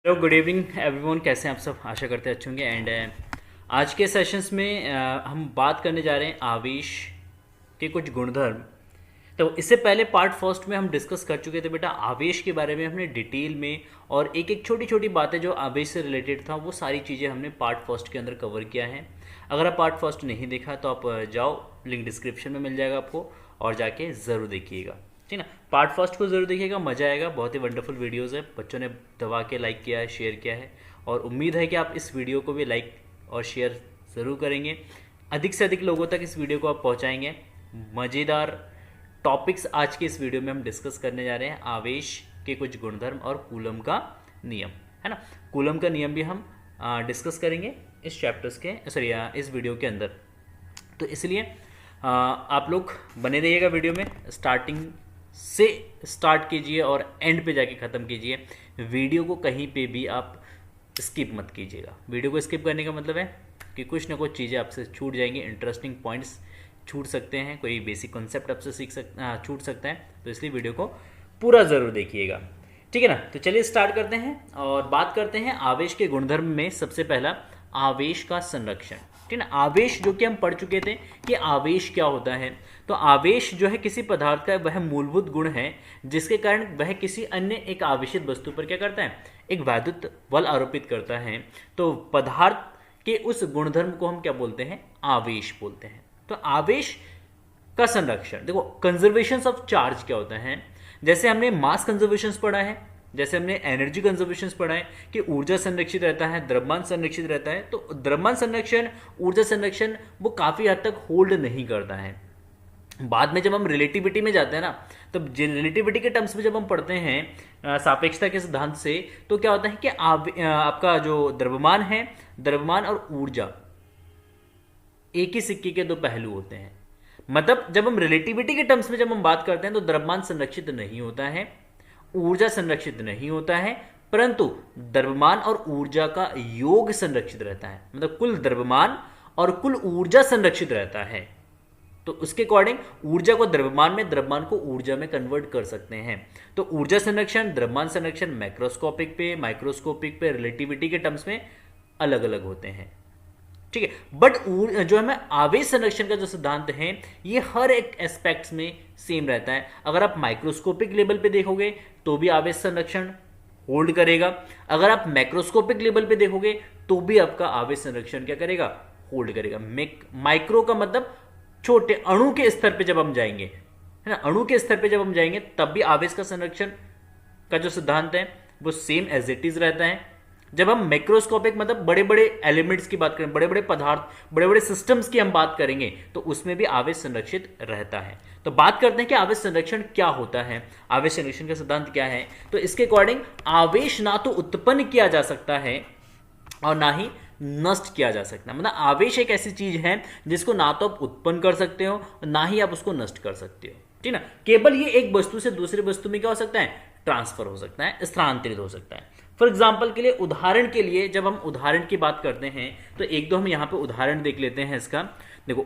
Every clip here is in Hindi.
हेलो गुड इवनिंग एवरीवन, कैसे हैं आप सब। आशा करते हैं अच्छे होंगे। एंड आज के सेशंस में हम बात करने जा रहे हैं आवेश के कुछ गुणधर्म। तो इससे पहले पार्ट फर्स्ट में हम डिस्कस कर चुके थे बेटा आवेश के बारे में, हमने डिटेल में और एक एक छोटी छोटी बातें जो आवेश से रिलेटेड था वो सारी चीज़ें हमने पार्ट फर्स्ट के अंदर कवर किया है। अगर आप पार्ट फर्स्ट नहीं देखा तो आप जाओ, लिंक डिस्क्रिप्शन में मिल जाएगा आपको, और जाके ज़रूर देखिएगा, ठीक ना। पार्ट फर्स्ट को ज़रूर देखिएगा, मज़ा आएगा। बहुत ही वंडरफुल वीडियोज़ है, बच्चों ने दबा के लाइक किया है, शेयर किया है, और उम्मीद है कि आप इस वीडियो को भी लाइक और शेयर ज़रूर करेंगे। अधिक से अधिक लोगों तक इस वीडियो को आप पहुँचाएँगे। मज़ेदार टॉपिक्स आज के इस वीडियो में हम डिस्कस करने जा रहे हैं, आवेश के कुछ गुणधर्म और कूलम का नियम, है ना। कूलम का नियम भी हम डिस्कस करेंगे इस चैप्टर्स के इस वीडियो के अंदर। तो इसलिए आप लोग बने रहिएगा वीडियो में, स्टार्टिंग से स्टार्ट कीजिए और एंड पे जाके ख़त्म कीजिए। वीडियो को कहीं पे भी आप स्किप मत कीजिएगा। वीडियो को स्किप करने का मतलब है कि कुछ ना कुछ चीज़ें आपसे छूट जाएंगी, इंटरेस्टिंग पॉइंट्स छूट सकते हैं, कोई बेसिक कॉन्सेप्ट आपसे छूट सकता है। तो इसलिए वीडियो को पूरा ज़रूर देखिएगा, ठीक है ना। तो चलिए स्टार्ट करते हैं और बात करते हैं आवेश के गुणधर्म में। सबसे पहला आवेश का संरक्षण, ठीक है ना। आवेश जो कि हम पढ़ चुके थे कि आवेश क्या होता है। तो आवेश जो है किसी पदार्थ का वह मूलभूत गुण है जिसके कारण वह किसी अन्य एक आवेशित वस्तु पर क्या करता है, एक वैद्युत बल आरोपित करता है। तो पदार्थ के उस गुणधर्म को हम क्या बोलते हैं, आवेश बोलते हैं। तो आवेश का संरक्षण, देखो कंजर्वेशन ऑफ चार्ज क्या होता है। जैसे हमने मास कंजर्वेशन पढ़ा है, जैसे हमने एनर्जी कंजर्वेशन पढ़ा है कि ऊर्जा संरक्षित रहता है, द्रव्यमान संरक्षित रहता है। तो द्रव्यमान संरक्षण, ऊर्जा संरक्षण वो काफ़ी हद तक होल्ड नहीं करता है। बाद में जब हम रिलेटिविटी में जाते हैं ना, तब रिलेटिविटी के टर्म्स में जब हम पढ़ते हैं सापेक्षता के सिद्धांत से, तो क्या होता है कि आपका जो द्रव्यमान है, द्रव्यमान और ऊर्जा एक ही सिक्के के दो पहलू होते हैं। मतलब जब हम रिलेटिविटी के टर्म्स में जब हम बात करते हैं तो द्रव्यमान संरक्षित नहीं होता है, ऊर्जा संरक्षित नहीं होता है, परंतु द्रव्यमान और ऊर्जा का योग संरक्षित रहता है। मतलब कुल द्रव्यमान और कुल ऊर्जा संरक्षित रहता है। तो उसके अकॉर्डिंग ऊर्जा को द्रव्यमान में, द्रव्यमान को ऊर्जा में कन्वर्ट कर सकते हैं। तो ऊर्जा संरक्षण, द्रव्यमान संरक्षण मैक्रोस्कोपिक पे, माइक्रोस्कोपिक पे, रिलेटिविटी के टर्म्स में अलग अलग होते हैं, ठीक है। बट जो हमें आवेश संरक्षण का जो सिद्धांत है ये हर एक एस्पेक्ट्स में सेम रहता है। अगर आप माइक्रोस्कोपिक लेवल पे देखोगे तो भी आवेश संरक्षण होल्ड करेगा, अगर आप मैक्रोस्कोपिक लेवल पे देखोगे तो भी आपका आवेश संरक्षण क्या करेगा, होल्ड करेगा। माइक्रो का मतलब छोटे अणु के स्तर पे जब हम जाएंगे, है ना, अणु के स्तर पे जब हम जाएंगे तब भी आवेश का संरक्षण का जो सिद्धांत है वो सेम एज इट इज रहता है। जब हम मैक्रोस्कोपिक मतलब बड़े बड़े एलिमेंट्स की बात करें, बड़े बड़े पदार्थ, बड़े बड़े सिस्टम्स की हम बात करेंगे तो उसमें भी आवेश संरक्षित रहता है। तो बात करते हैं कि आवेश संरक्षण क्या होता है, आवेश संरक्षण का सिद्धांत क्या है। तो इसके अकॉर्डिंग आवेश ना तो उत्पन्न किया जा सकता है और ना ही नष्ट किया जा सकता है। मतलब आवेश एक ऐसी चीज है जिसको ना तो आप उत्पन्न कर सकते हो, ना ही आप उसको नष्ट कर सकते हो, ठीक ना। केवल ये एक वस्तु से दूसरी वस्तु में क्या हो सकता है, ट्रांसफर हो सकता है, स्थानांतरित हो सकता है। फॉर एग्जाम्पल के लिए, उदाहरण के लिए जब हम उदाहरण की बात करते हैं तो एक दो हम यहां पे उदाहरण देख लेते हैं इसका। देखो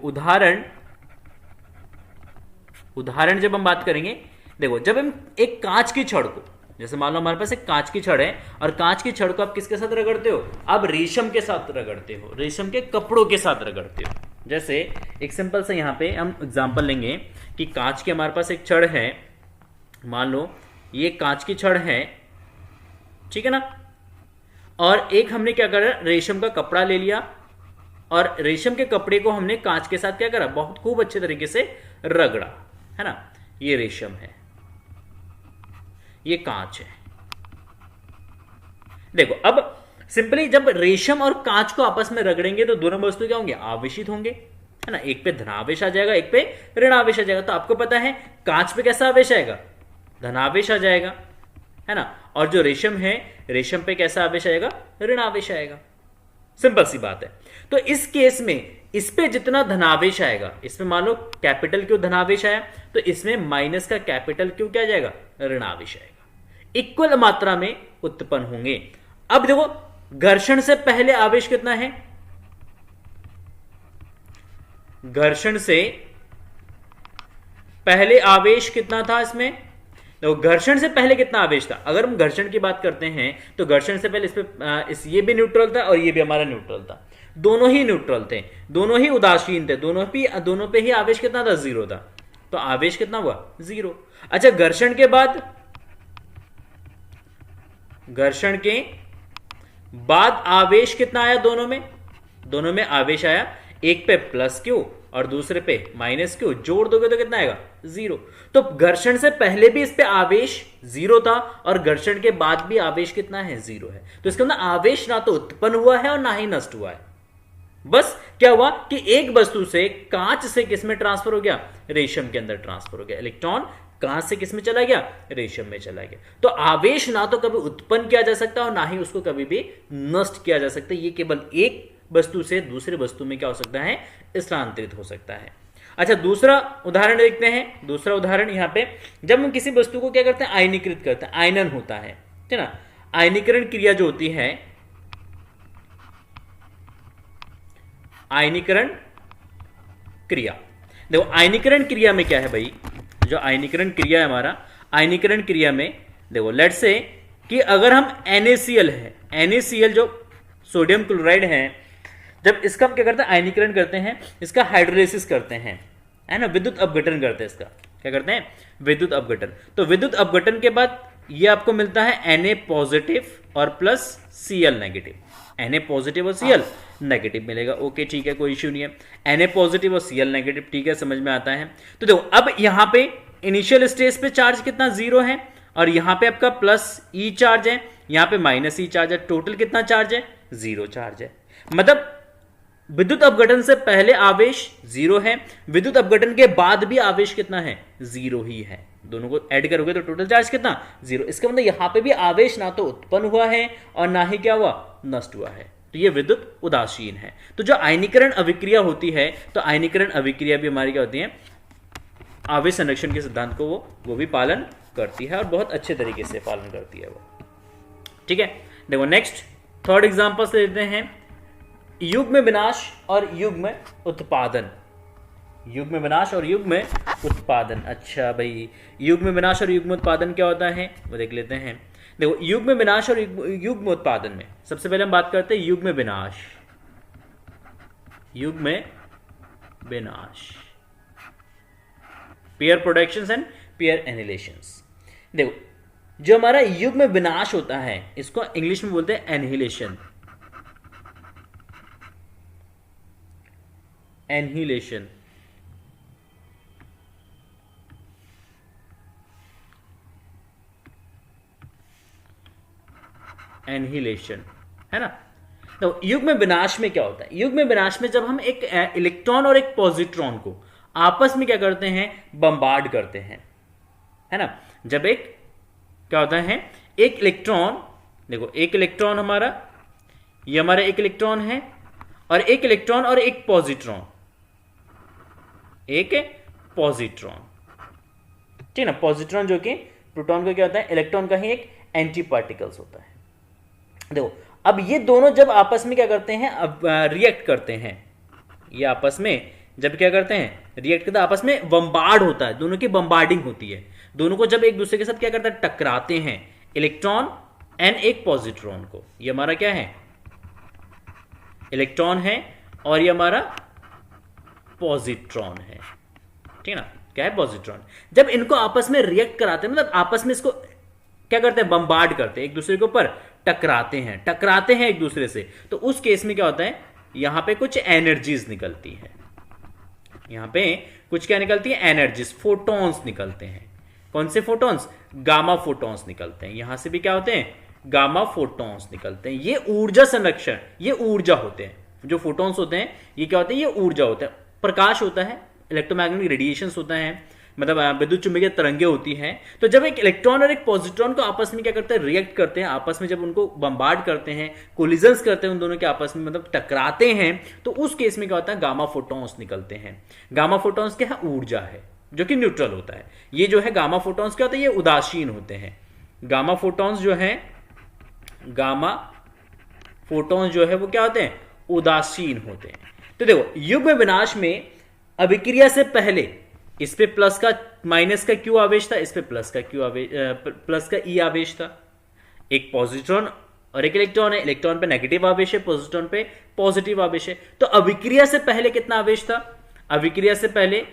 उदाहरण जब हम बात करेंगे, देखो जब हम एक कांच की छड़ को, जैसे मान लो हमारे पास एक कांच की छड़ है और कांच की छड़ को आप किसके साथ रगड़ते हो, आप रेशम के साथ रगड़ते हो, रेशम के कपड़ों के साथ रगड़ते हो। जैसे एक सिंपल से यहां पे हम एग्जांपल लेंगे कि कांच की हमारे पास एक छड़ है, मान लो ये कांच की छड़ है, ठीक है ना। और एक हमने क्या करा, रेशम का कपड़ा ले लिया और रेशम के कपड़े को हमने कांच के साथ क्या करा, बहुत खूब अच्छे तरीके से रगड़ा, है ना। ये रेशम है, ये कांच है। देखो अब सिंपली जब रेशम और कांच को आपस में रगड़ेंगे तो दोनों वस्तु क्या होंगे, आवेशित होंगे, है ना। एक पे धनावेश आ जाएगा, एक पे ऋणावेश आ जाएगा। तो आपको पता है कांच पे कैसा आवेश आएगा, धनावेश आ जाएगा, है ना। और जो रेशम है, रेशम पे कैसा आवेश आएगा, ऋणावेश आएगा। सिंपल सी बात है। तो इस केस में इस पे जितना धनावेश आएगा, इसमें मान लो कैपिटल क्यू धनावेश आया तो इसमें माइनस का कैपिटल क्यू क्या जाएगा, ऋणावेश आएगा। इक्वल मात्रा में उत्पन्न होंगे। अब देखो घर्षण से पहले आवेश कितना है, घर्षण से पहले आवेश कितना था इसमें, तो घर्षण से पहले कितना आवेश था? अगर हम घर्षण की बात करते हैं तो घर्षण से पहले ये भी न्यूट्रल था और ये भी हमारा न्यूट्रल था, दोनों ही न्यूट्रल थे, दोनों ही उदासीन थे, दोनों पे ही आवेश कितना था? 0 था। तो आवेश कितना हुआ? 0। अच्छा, घर्षण के बाद आवेश कितना आया? दोनों में आवेश आया, एक पे प्लस क्यू और दूसरे पे माइनस क्यू, जोड़ दोगे तो कितना आएगा? 0। तो घर्षण से पहले भी इस पे आवेश 0 था और घर्षण के बाद भी आवेश कितना है? 0 है। तो इसके अंदर आवेश ना तो उत्पन्न हुआ है और ना ही नष्ट हुआ है। बस क्या हुआ कि एक वस्तु से कांच से किस में ट्रांसफर हो गया? रेशम के अंदर ट्रांसफर हो गया। इलेक्ट्रॉन कांच से किस में चला गया? रेशम में चला गया। तो आवेश ना तो कभी उत्पन्न किया जा सकता और ना ही उसको कभी भी नष्ट किया जा सकता। ये केवल एक वस्तु से दूसरे वस्तु में क्या हो सकता है? स्थानांतरित हो सकता है। अच्छा, दूसरा उदाहरण देखते हैं। दूसरा उदाहरण यहां पे, जब हम किसी वस्तु को क्या करते हैं? आयनीकृत करते हैं, आयनन होता है, ठीक है ना। आयनीकरण क्रिया जो होती है, आयनीकरण क्रिया, देखो आयनीकरण क्रिया में क्या है भाई? जो आयनीकरण क्रिया है हमारा, आयनीकरण क्रिया में देखो लेट्स से कि अगर हम NaCl है, NaCl जो सोडियम क्लोराइड है, जब इसका हम क्या करते हैं? आयनीकरण करते हैं, इसका हाइड्रोलिसिस करते हैं, है ना, विद्युत अपघटन करते हैं। इसका क्या करते हैं? विद्युत अपघटन। तो विद्युत अपघटन के बाद ये आपको मिलता है Na पॉजिटिव और plus Cl negative. Na positive और Cl नेगेटिव मिलेगा। ओके, ठीक है, कोई इश्यू नहीं है। Na पॉजिटिव और Cl नेगेटिव, ठीक है, समझ में आता है। तो देखो अब यहां पे इनिशियल स्टेज पे चार्ज कितना? 0 है और यहां पे आपका प्लस E चार्ज है, यहां पे माइनस E चार्ज है। टोटल कितना चार्ज है? 0 चार्ज है। मतलब विद्युत अपघटन से पहले आवेश 0 है, विद्युत अपघटन के बाद भी आवेश कितना है? 0 ही है। दोनों को ऐड करोगे तो टोटल चार्ज कितना? 0। इसका मतलब यहां पे भी आवेश ना तो उत्पन्न हुआ है और ना ही क्या हुआ? नष्ट हुआ है। तो ये विद्युत उदासीन है। तो जो आयनीकरण अभिक्रिया होती है, तो आयनीकरण अभिक्रिया भी हमारी क्या होती है? आवेश संरक्षण के सिद्धांत को वो भी पालन करती है और बहुत अच्छे तरीके से पालन करती है वो। ठीक है, देखो नेक्स्ट थर्ड एग्जांपल से लेते हैं, युग्म विनाश और युग्म उत्पादन। युग्म विनाश और युग्म उत्पादन। अच्छा भाई, युग्म विनाश और युग्म उत्पादन क्या होता है वो देख लेते हैं। देखो युग्म विनाश और युग्म उत्पादन में सबसे पहले हम बात करते हैं युग्म विनाश। युग्म विनाश, पेयर प्रोडक्शंस एंड पेयर एनिहिलेशंस। देखो जो हमारा युग्म विनाश होता है इसको इंग्लिश में बोलते हैं एनिहिलेशन। एनिहिलेशन, एनिहिलेशन, है ना। तो युग्म विनाश में क्या होता है? युग्म विनाश में जब हम एक इलेक्ट्रॉन और एक पॉजिट्रॉन को आपस में क्या करते हैं? बम्बार्ड करते हैं, है ना। जब एक क्या होता है? एक इलेक्ट्रॉन, देखो एक इलेक्ट्रॉन हमारा, ये हमारा एक इलेक्ट्रॉन है और एक इलेक्ट्रॉन और एक पॉजिट्रॉन, एक पॉजिट्रॉन, ठीक है ना। पॉजिट्रॉन जो कि प्रोटॉन का क्या होता है? इलेक्ट्रॉन का ही एक एंटी पार्टिकल्स होता है। देखो अब ये दोनों जब आपस में क्या करते हैं? अब रिएक्ट करते हैं। ये आपस में जब क्या करते हैं? रिएक्ट करते हैं, आपस में बम्बार्ड होता है, दोनों की बम्बार्डिंग होती है। दोनों को जब एक दूसरे के साथ क्या करता है? टकराते हैं, इलेक्ट्रॉन एंड एक पॉजिट्रॉन को। ये हमारा क्या है? इलेक्ट्रॉन है और ये हमारा पॉजिट्रॉन है, ठीक है ना। क्या है? पॉजिट्रॉन। जब इनको आपस में रिएक्ट कराते हैं, मतलब आपस में इसको क्या करते हैं? बम्बार्ड करते हैं, एक दूसरे के ऊपर टकराते हैं एक दूसरे से। तो उस केस में क्या होता है? यहां पे कुछ एनर्जीज निकलती है, यहां पे कुछ क्या निकलती है? एनर्जीज, फोटॉन्स निकलते हैं। कौन से फोटॉन्स? गामा फोटॉन्स निकलते हैं। यहां से भी क्या होते हैं? गामा फोटॉन्स निकलते हैं। ये ऊर्जा संरक्षण, ये ऊर्जा होते हैं। जो फोटॉन्स होते हैं ये क्या होते हैं? ये ऊर्जा होते हैं, प्रकाश होता है, इलेक्ट्रोमैग्नेटिक रेडिएशंस होता है, मतलब विद्युत चुंबकीय तरंगें होती हैं। तो जब एक इलेक्ट्रॉन और एक पॉजिट्रॉन को आपस में क्या करते हैं? रिएक्ट करते हैं, आपस में जब उनको बम्बार्ड करते हैं, कोलिजन्स करते हैं उन दोनों के आपस में, मतलब टकराते हैं, तो उस केस में क्या होता है? गामा फोटॉन्स निकलते हैं। गामा फोटॉन्स क्या है? ऊर्जा है, जो कि न्यूट्रल होता है। ये जो है गामा फोटॉन्स क्या होता है? ये उदासीन होते हैं। गामा फोटॉन्स जो है, गामा फोटॉन्स जो है वो क्या होते हैं? उदासीन होते हैं। तो देखो युग्म विनाश में अभिक्रिया से पहले इस पे प्लस का माइनस का क्यू आवेश था, इस पे प्लस का क्यू आवेश प्लस का ई आवेश था। एक पॉजिट्रॉन और एक इलेक्ट्रॉन है, इलेक्ट्रॉन पे नेगेटिव आवेश है, पॉजिट्रॉन पे पॉजिटिव आवेश है। तो अभिक्रिया से पहले कितना आवेश था? अभिक्रिया से पहले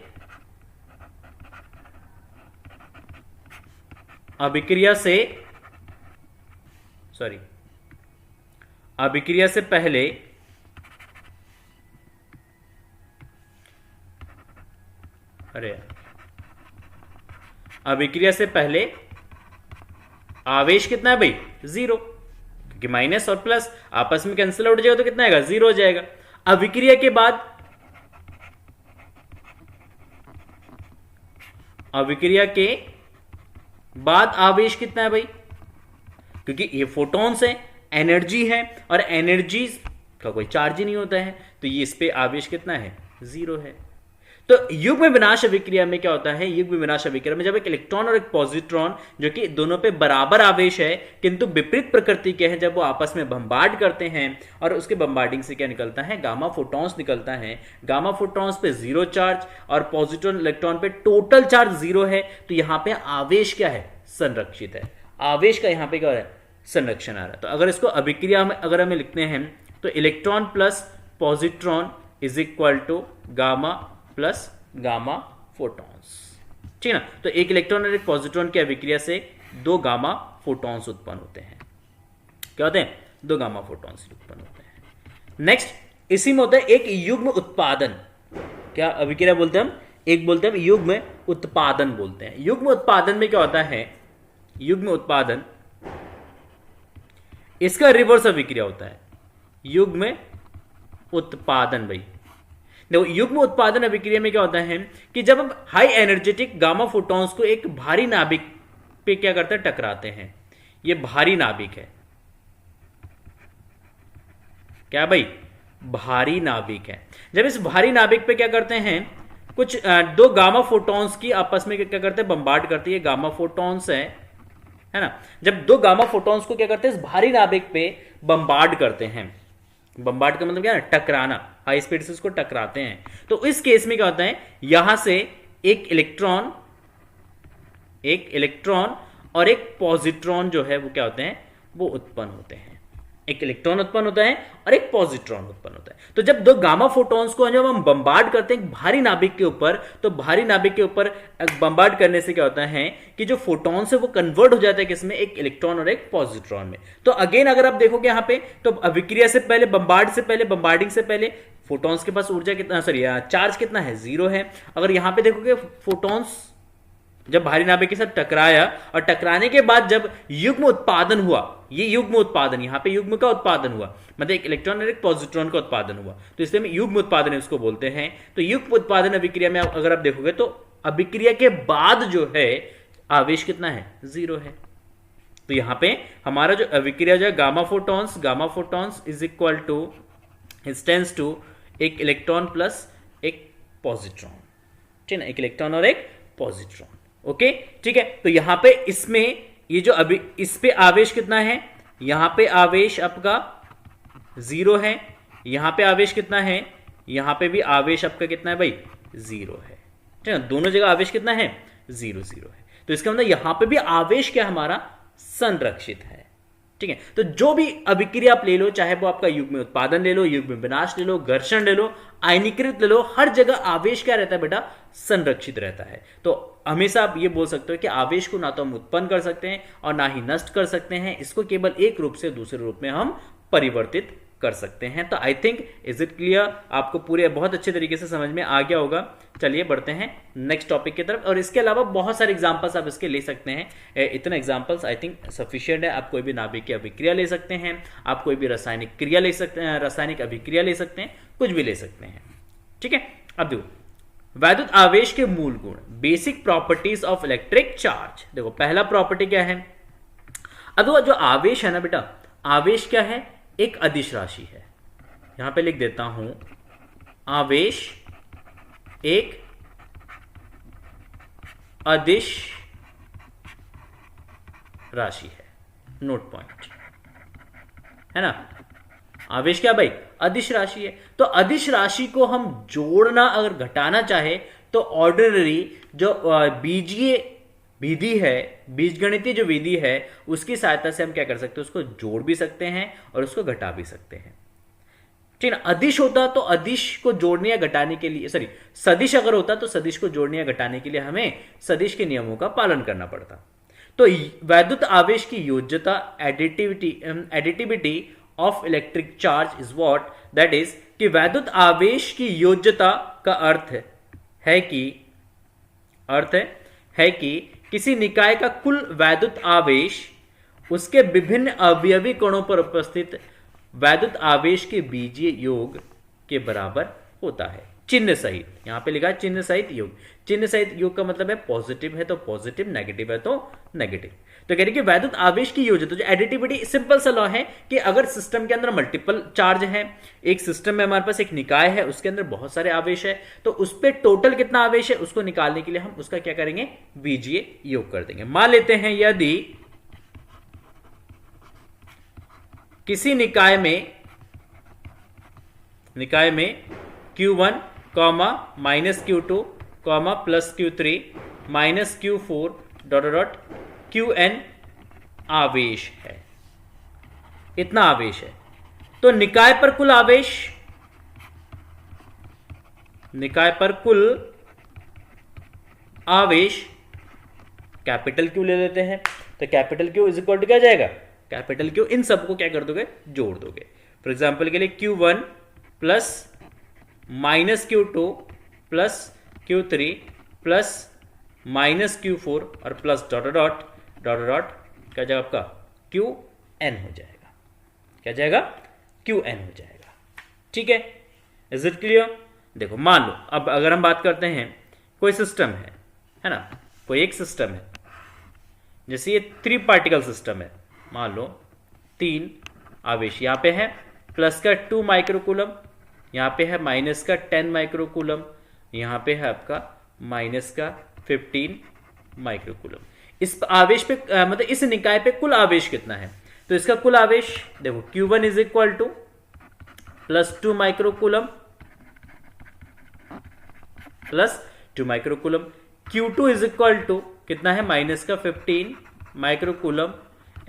अभिक्रिया से सॉरी अभिक्रिया से पहले अभिक्रिया से पहले आवेश कितना है भाई? जीरो, क्योंकि माइनस और प्लस आपस में कैंसिल आउट हो जाएगा तो कितना आएगा? जीरो हो जाएगा। अभिक्रिया के बाद आवेश कितना है भाई? क्योंकि ये फोटॉन्स है, एनर्जी है, और एनर्जी का कोई चार्ज ही नहीं होता है, तो ये इस पे आवेश कितना है? जीरो है। तो युग्म विनाश अभिक्रिया में क्या होता है? युग्म विनाश अभिक्रिया में जब एक इलेक्ट्रॉन और एक पॉजिट्रॉन जो कि दोनों पे बराबर आवेश है किंतु विपरीत प्रकृति के हैं, जब वो आपस में बम्बार्ड करते हैं और उसके बम्बार्डिंग से क्या निकलता है? गामा फोटॉन्स निकलता है। गामा फोटॉन्स पे जीरो चार्ज और पॉजिट्रॉन इलेक्ट्रॉन पे टोटल चार्ज जीरो है, तो यहां पे आवेश क्या है? संरक्षित है। आवेश का यहां पे क्या है? संरक्षण आ रहा है। तो अगर इसको अभिक्रिया में अगर हमें लिखते हैं तो electron plus positron is equal to gamma plus gamma photons, ठीक है ना। तो एक इलेक्ट्रॉन और एक पॉजिट्रॉन की अभिक्रिया से दो गामा फोटॉन्स उत्पन्न होते हैं। क्या होते हैं? दो गामा फोटॉन्स उत्पन्न होते हैं। नेक्स्ट इसी में होता है एक युग्म उत्पादन। क्या अभिक्रिया बोलते हैं हम? एक बोलते हैं युग्म उत्पादन बोलते हैं। युग्म उत्पादन में क्या होता है? युग्म उत्पादन इसका रिवर्स अभिक्रिया होता है। युग्म उत्पादन भाई देखो, युग्म उत्पादन अभिक्रिया में क्या होता है कि जब हम हाई एनर्जेटिक गामा फोटॉन्स को एक भारी नाभिक पे क्या करते हैं? टकराते हैं। ये भारी नाभिक है। क्या भाई? भारी नाभिक है। जब इस भारी नाभिक पे क्या करते हैं? कुछ दो गामा फोटॉन्स की आपस में क्या करते हैं? बम्बार्ड करती है। गामा फोटॉन्स है ना। जब दो गामा फोटॉन्स को क्या करते हैं? इस भारी नाभिक पे बम्बार्ड करते हैं। बम्बार्ड का मतलब क्या है? टकराना। हाई स्पीड से उसको टकराते हैं। तो इस केस में क्या होता है? यहां से एक इलेक्ट्रॉन और एक पॉजिट्रॉन जो है वो क्या होते हैं? वो उत्पन्न होते हैं। एक इलेक्ट्रॉन उत्पन्न होता है और एक पॉजिट्रॉन उत्पन्न होता है। तो जब दो गामा फोटॉन्स को जब हम बम्बार्ड करते हैं भारी नाभिक के ऊपर, तो भारी नाभिक के ऊपर बम्बार्ड करने से क्या होता है कि जो फोटॉन्स है वो कन्वर्ट हो जाता है किसमें? एक इलेक्ट्रॉन और एक पॉजिट्रॉन में। तो अगेन अगर आप देखोगे यहां पे, तो अभिक्रिया से पहले, बम्बार्डिंग से पहले फोटॉन्स के पास ऊर्जा कितना, चार्ज कितना है? जीरो है। अगर यहां पे देखोगे फोटॉन्स जब भारी नाभिक के साथ टकराया और टकराने के बाद जब युग्म उत्पादन हुआ, ये युग्म उत्पादन, यहां पे युग्म का उत्पादन हुआ, मतलब एक इलेक्ट्रॉन और एक पॉजिट्रॉन का उत्पादन हुआ, तो इसलिए हम युग्म उत्पादन उसको बोलते हैं। तो युग्म उत्पादन अभिक्रिया में अगर आप देखोगे तो अभिक्रिया के बाद जो है आवेश कितना है? जीरो है। तो यहां पे हमारा जो अभिक्रिया जो है gamma photons is equal to tends to एक इलेक्ट्रॉन प्लस एक पॉजिट्रॉन, ठीक है ना। एक इलेक्ट्रॉन और एक पॉजिट्रॉन। ओके, ठीक है। तो यहां पे इसमें ये जो अभी इस पे आवेश कितना है? यहां पे आवेश आपका जीरो है। यहां पे आवेश कितना है? यहां पे भी आवेश आपका कितना है भाई? जीरो है, ठीक है। दोनों जगह आवेश कितना है? जीरो है। तो इसका मतलब यहां पे भी आवेश क्या हमारा? संरक्षित है, ठीक है। तो जो भी अभिक्रिया आप ले लो, चाहे वो आपका युग्म उत्पादन ले लो, युग्म विनाश ले लो, घर्षण ले लो, आयनीकृत ले लो, हर जगह आवेश क्या रहता है बेटा? संरक्षित रहता है। तो हमेशा आप ये बोल सकते हो कि आवेश को ना तो हम उत्पन्न कर सकते हैं और ना ही नष्ट कर सकते हैं, इसको केवल एक रूप से दूसरे रूप में हम परिवर्तित कर सकते हैं। तो I think is it clear? आपको पूरे बहुत अच्छे तरीके से समझ में आ गया होगा। चलिए बढ़ते हैं नेक्स्ट टॉपिक की तरफ। और इसके अलावा बहुत सारे एग्जांपल्स आप इसके ले सकते हैं। इतने एग्जांपल्स आई थिंक सफिशिएंट है। आप कोई भी नाभिक की अभिक्रिया ले सकते हैं, आप कोई भी रासायनिक क्रिया ले सकते हैं, रासायनिक अभिक्रिया ले सकते हैं, कुछ भी ले सकते हैं, ठीक है। अब देखो वैद्युत आवेश के मूल गुण, basic properties of electric charge. देखो पहला प्रॉपर्टी क्या है? अब वो जो आवेश है ना बेटा, आवेश क्या है? एक अदिश राशि है। यहां पे लिख देता हूं, आवेश एक अदिश राशि है। नोट पॉइंट है ना। आवेश क्या भाई? अदिश राशि है। तो अदिश राशि को हम जोड़ना अगर घटाना चाहे तो ऑर्डिनरी जो बीजीय विधि है, बीजगणितीय जो विधि है, उसकी सहायता से हम क्या कर सकते हैं, उसको जोड़ भी सकते हैं और उसको घटा भी सकते हैं। ठीक है ना। अदिश होता तो अदिश को जोड़ने या घटाने के लिए, सॉरी सदिश अगर होता तो सदिश को जोड़ने या घटाने के लिए हमें सदिश के नियमों का पालन करना पड़ता। तो वैद्युत आवेश की योज्यता, additivity of electric charge is what, that is कि वैद्युत आवेश की योज्यता का अर्थ है कि किसी निकाय का कुल वैद्युत आवेश उसके विभिन्न अवयवी कणों पर उपस्थित वैद्युत आवेश के बीजीय योग के बराबर होता है, चिन्ह सहित। यहां पे लिखा है चिन्ह सहित योग। चिन्ह सहित योग का मतलब है पॉजिटिव है तो पॉजिटिव, नेगेटिव है तो नेगेटिव। तो कह रहे कि वैद्युत आवेश की योज्यता, जो एडिटिविटी, सिंपल सा लॉ है कि अगर सिस्टम के अंदर मल्टीपल चार्ज है, एक सिस्टम में हमारे पास एक निकाय है, उसके अंदर बहुत सारे आवेश है, तो उस पर टोटल कितना आवेश है उसको निकालने के लिए हम उसका क्या करेंगे, बीजीय योग कर देंगे। मान लेते हैं यदि किसी निकाय में Q1 minus Q2 plus Q3 minus Q4 dot Qn आवेश है, इतना आवेश है, तो निकाय पर कुल आवेश कैपिटल Q ले लेते हैं। तो capital Q is equal to क्या जाएगा, कैपिटल Q, इन सबको क्या कर दोगे, जोड़ दोगे। फॉर एग्जाम्पल के लिए Q1 plus minus Q2 plus Q3 plus minus Q4 और प्लस डॉट डॉट क्या जाएगा आपका Qn हो जाएगा। क्या जाएगा, Qn हो जाएगा। ठीक है, इज इट क्लियर। देखो मान लो अब अगर हम बात करते हैं, कोई सिस्टम है ना, कोई एक सिस्टम है, जैसे ये 3 पार्टिकल सिस्टम है, मान लो 3 आवेश, यहां पे है प्लस का 2 माइक्रोकूलम, यहां पे है माइनस का 10 माइक्रोकूलम, यहां पे है आपका माइनस का 15 माइक्रोकूलम। इस आवेश पे मतलब इस निकाय पे कुल आवेश कितना है, तो इसका कुल आवेश देखो Q1 is equal to plus 2 microcoulomb plus 2 microcoulomb, Q2 is equal to कितना है, माइनस का 15 microcoulomb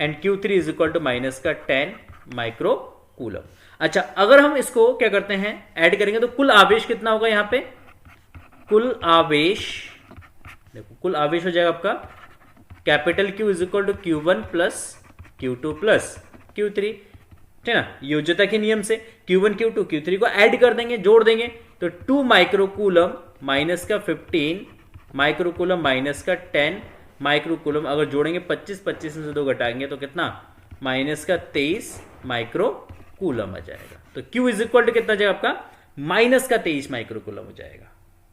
and Q3 is equal to minus का 10 माइक्रोकूलम। अच्छा, अगर हम इसको क्या करते हैं, ऐड करेंगे तो कुल आवेश कितना होगा, यहां पे कुल आवेश देखो, कुल आवेश हो जाएगा आपका capital Q is equal to Q1 plus Q2 plus Q3। ठीक है ना, योज्यता के नियम से Q1 Q2 Q3 को ऐड कर देंगे, जोड़ देंगे, तो 2 माइक्रोकूलम माइनस का 15 माइक्रोकूलम माइनस का 10 माइक्रोकूलम, अगर जोड़ेंगे 25 में से 2 घटाएंगे तो कितना, माइनस का 23 माइक्रोकूलम आ जाएगा। तो Q इज इक्वल टू कितना जाएगा आपका, माइनस का 23 माइक्रोकूलम हो जाएगा।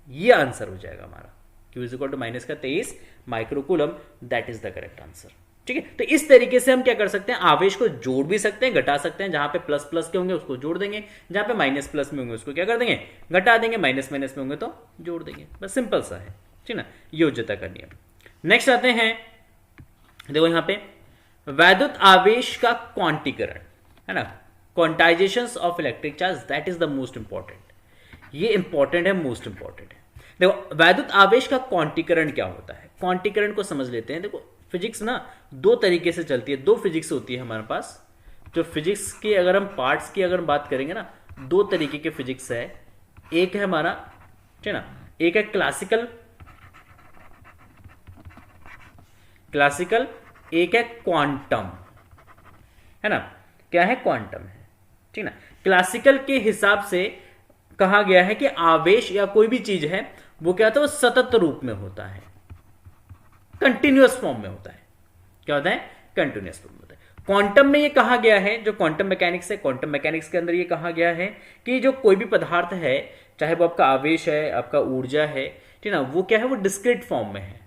ये आंसर हो जाएगा हमारा, Q is equal to minus का 23 microcoulomb, that is the correct answer. ठीक है, तो इस तरीके से हम क्या कर सकते हैं, आवेश को जोड़ भी सकते हैं, घटा सकते हैं। जहां पे प्लस प्लस के होंगे उसको जोड़ देंगे, जहां पे माइनस प्लस में होंगे उसको क्या कर देंगे, घटा देंगे, माइनस माइनस में होंगे तो जोड़ देंगे। बस सिंपल सा है, ठीक ना, योज्यता का नियम। नेक्स्ट आते हैं, देखो यहां पे वैद्युत आवेश का क्वांटीकरण है ना, quantization of electric charge, that is the most important. ये इंपॉर्टेंट है, मोस्ट इंपॉर्टेंट है। देखो वैद्युत आवेश का क्वांटीकरण क्या होता है, क्वांटीकरण को समझ लेते हैं। देखो फिजिक्स ना 2 तरीके से चलती है, 2 फिजिक्स होती है हमारे पास। जो फिजिक्स की अगर हम पार्ट्स की अगर बात करेंगे ना, 2 तरीके के फिजिक्स है। एक है हमारा, ठीक है ना, एक है क्लासिकल, एक है क्वांटम, है ना। क्या है, क्वांटम है, ठीक ना। क्लासिकल के हिसाब से कहा गया है कि आवेश या कोई भी चीज है वो क्या होता है, वो सतत रूप में होता है, कंटिन्यूअस फॉर्म में होता है। क्या होता है, कंटिन्यूअस फॉर्म में होता है। क्वांटम में ये कहा गया है, जो क्वांटम मैकेनिक्स है, क्वांटम मैकेनिक्स के अंदर ये कहा गया है कि जो कोई भी पदार्थ है, चाहे वो आपका आवेश है, आपका ऊर्जा है, ठीक ना, वो क्या है, वो डिस्क्रीट फॉर्म में है,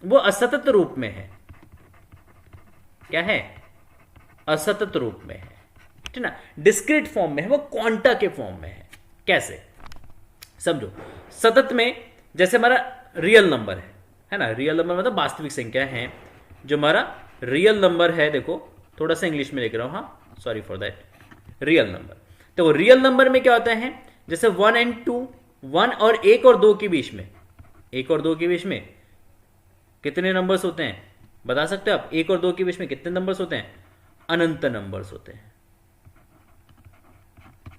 वो असतत रूप में है। क्या है, असतत रूप में है, ठीक ना, डिस्क्रीट फॉर्म में है, वो क्वांटा के फॉर्म में है। कैसे समझो, सतत में जैसे हमारा रियल नंबर है ना, रियल नंबर मतलब वास्तविक संख्या है। जो हमारा रियल नंबर है, देखो थोड़ा सा इंग्लिश में लिख रहा हूं, हाँ sorry for that, real number. तो रियल नंबर में क्या होता है, जैसे 1 और 2, 1 और 1 और 2 के बीच में 1 और 2 के बीच में कितने नंबर्स होते हैं, बता सकते हो आप? 1 और 2 के बीच में कितने नंबर्स होते हैं? अनंत नंबर्स होते हैं।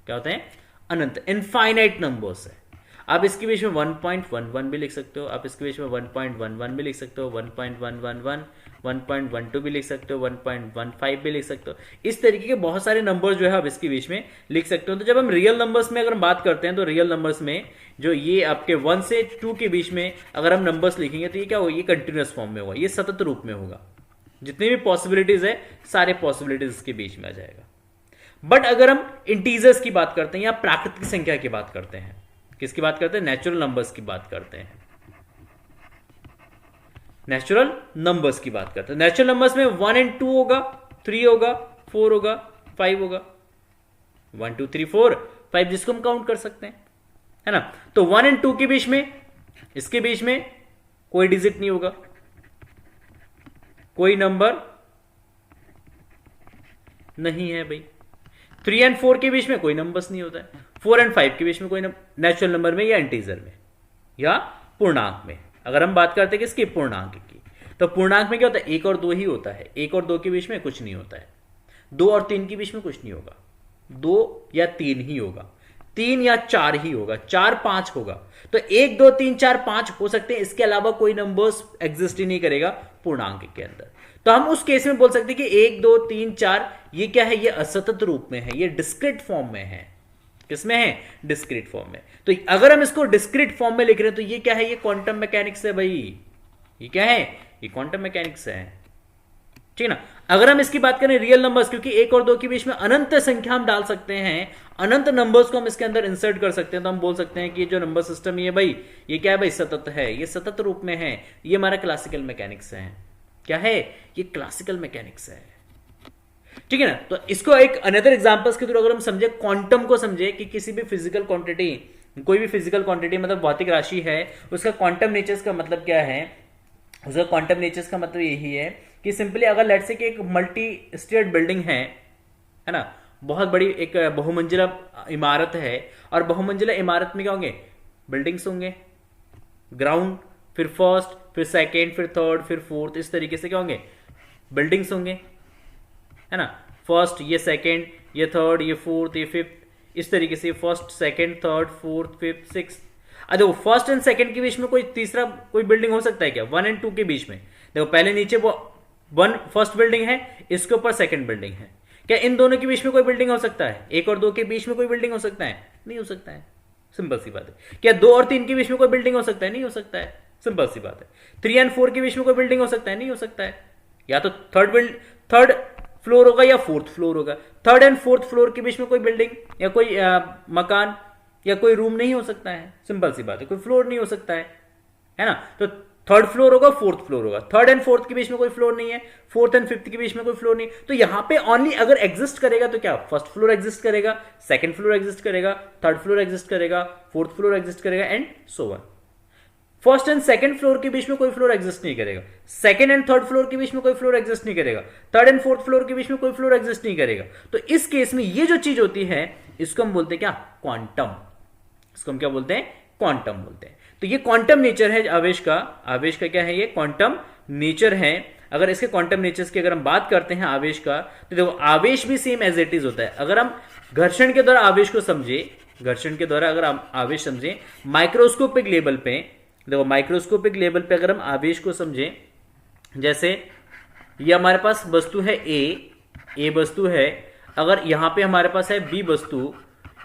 क्या होते हैं? अनंत, इनफाइनाइट नंबर्स है। आप इसके बीच में 1.11 भी लिख सकते हो, आप इसके बीच में 1.11 भी लिख सकते हो, 1.111, 1.12 भी लिख सकते हो, 1.15 भी लिख सकते हो। इस तरीके के बहुत सारे नंबर्स जो है आप इसके बीच में लिख सकते हो। तो जब हम रियल नंबर्स में अगर हम बात करते हैं तो रियल नंबर्स में जो ये आपके 1 से 2 के बीच में अगर हम नंबर्स लिखेंगे तो ये क्या होगा? ये कंटिन्यूअस फॉर्म में होगा, ये सतत रूप में होगा। जितनी भी पॉसिबिलिटीज है सारे पॉसिबिलिटीज इसके बीच में आ जाएगा। बट अगर हम इंटीजर्स की बात करते हैं या प्राकृतिक संख्या की बात करते हैं, किसकी बात करते हैं? नेचुरल नंबर्स की बात करते हैं। नेचुरल नंबर्स की बात करते हैं। नेचुरल नंबर्स में 1 और 2 होगा, 3 होगा, 4 होगा, 5 होगा। 1 2 3 4 5 जिसको हम काउंट कर सकते हैं, है ना? तो 1 और 2 के बीच में, इसके बीच में कोई डिजिट नहीं होगा, कोई नंबर नहीं है भाई। 3 और 4 के बीच में कोई नंबर्स नहीं होता है। 4 और 5 के बीच में कोई नेचुरल नंबर में या इंटीजर में या पूर्णांक में। अगर हम बात करते हैं किसकी? पूर्णांक की। तो पूर्णांक में क्या होता है? 1 और 2 ही होता है। 1 और 2 के बीच में कुछ नहीं होता है। 2 और 3 के बीच में कुछ नहीं होगा। 2 या 3 ही होगा, 3 या 4 ही होगा, 4 5 होगा। तो 1 2 3 4 5 हो सकते हैं, इसके अलावा कोई नंबर्स एग्जिस्ट ही नहीं करेगा पूर्णांक के अंदर। तो हम उस केस में बोल सकते हैं कि 1 2 3 4 ये क्या है? ये असतत रूप में है, ये डिस्क्रीट फॉर्म में है। किसमें है? डिस्क्रीट फॉर्म में। तो अगर हम इसको डिस्क्रीट फॉर्म में लिख रहे हैं तो ये क्या है? ये क्वांटम मैकेनिक्स है भाई। ये क्या है? ये क्वांटम मैकेनिक्स है, ठीक है ना? अगर हम इसकी बात करें रियल नंबर्स, क्योंकि 1 और 2 के बीच में अनंत संख्या हम डाल सकते हैं, अनंत नंबर्स को हम इसके अंदर इंसर्ट कर सकते हैं, तो हम बोल सकते हैं कि जो नंबर सिस्टम ये भाई, ये क्या है भाई? सतत है, ये सतत रूप में है। ये हमारा क्लासिकल मैकेनिक्स है। क्या है? ये क्लासिकल मैकेनिक्स है, ठीक है ना? तो इसको एक अनदर एग्जांपल्स के थ्रू अगर हम समझे, क्वांटम को समझे कि किसी भी फिजिकल क्वांटिटी, कोई भी फिजिकल क्वांटिटी मतलब भौतिक राशि है, उसका क्वांटम नेचर्स का मतलब क्या है? उसका क्वांटम नेचर्स का मतलब यही है कि सिंपली अगर लेट्स से कि एक मल्टी स्टेट बिल्डिंग है ना, बहुत बड़ी एक बहुमंजिला इमारत है, और बहुमंजिला इमारत में क्या होंगे? बिल्डिंग्स होंगे, ग्राउंड, फिर फर्स्ट, फिर सेकेंड, फिर थर्ड, फिर फोर्थ, इस तरीके से क्या होंगे? बिल्डिंग्स होंगे, है ना? फर्स्ट, ये सेकेंड, ये थर्ड, ये फोर्थ, ये फिफ्थ, इस तरीके से first second third fourth fifth six. देखो फर्स्ट एंड सेकेंड के बीच में कोई तीसरा कोई बिल्डिंग हो सकता है क्या? 1 और 2 के बीच में देखो, पहले नीचे वो 1 फर्स्ट बिल्डिंग है, इसके ऊपर सेकेंड बिल्डिंग है। क्या इन दोनों के बीच में कोई बिल्डिंग हो सकता है? 1 और 2 के बीच में कोई बिल्डिंग हो सकता है? नहीं हो सकता है, सिंपल सी बात है। क्या 2 और 3 के बीच में कोई बिल्डिंग हो सकता है? नहीं हो सकता है, सिंपल सी बात है। 3 और 4 के बीच में कोई बिल्डिंग हो सकता है? नहीं हो सकता है। या तो थर्ड फ्लोर होगा या फोर्थ फ्लोर होगा। थर्ड एंड फोर्थ फ्लोर के बीच में कोई बिल्डिंग या कोई मकान या कोई रूम नहीं हो सकता है, सिंपल सी बात है। कोई फ्लोर नहीं हो सकता है ना? तो थर्ड फ्लोर होगा, फोर्थ फ्लोर होगा। थर्ड एंड फोर्थ के बीच में कोई फ्लोर नहीं है, फोर्थ एंड फिफ्थ के बीच में कोई फ्लोर नहीं। तो यहां पे ओनली अगर एग्जिस्ट करेगा तो क्या? फर्स्ट फ्लोर एग्जिस्ट करेगा, सेकंड फ्लोर एग्जिस्ट करेगा, थर्ड फ्लोर एग्जिस्ट करेगा, फोर्थ फ्लोर एग्जिस्ट करेगा, and so on. First and second floor के बीच में कोई फ्लोर एग्जिस्ट नहीं करेगा, सेकंड एंड थर्ड फ्लोर के बीच में कोई फ्लोर एग्जिस्ट नहीं करेगा, थर्ड एंड फोर्थ फ्लोर के बीच में कोई फ्लोर एग्जिस्ट नहीं करेगा। तो इस केस में ये जो चीज होती है इसको हम बोलते हैं क्या? क्वांटम। इसको हम क्या बोलते हैं? क्वांटम बोलते हैं। तो ये क्वांटम नेचर है आवेश का। आवेश का क्या है? ये क्वांटम नेचर है। अगर इसके क्वांटम नेचर्स की अगर हम बात करते हैं आवेश का, तो देखो आवेश भी सेम एज इट इज होता है। अगर हम घर्षण के द्वारा आवेश को समझे, घर्षण के द्वारा अगर हम आवेश समझे माइक्रोस्कोपिक लेवल पे, देखो माइक्रोस्कोपिक लेवल पे अगर हम आवेश को समझें, जैसे ये हमारे पास वस्तु है ए वस्तु है, अगर यहां पे हमारे पास है बी वस्तु,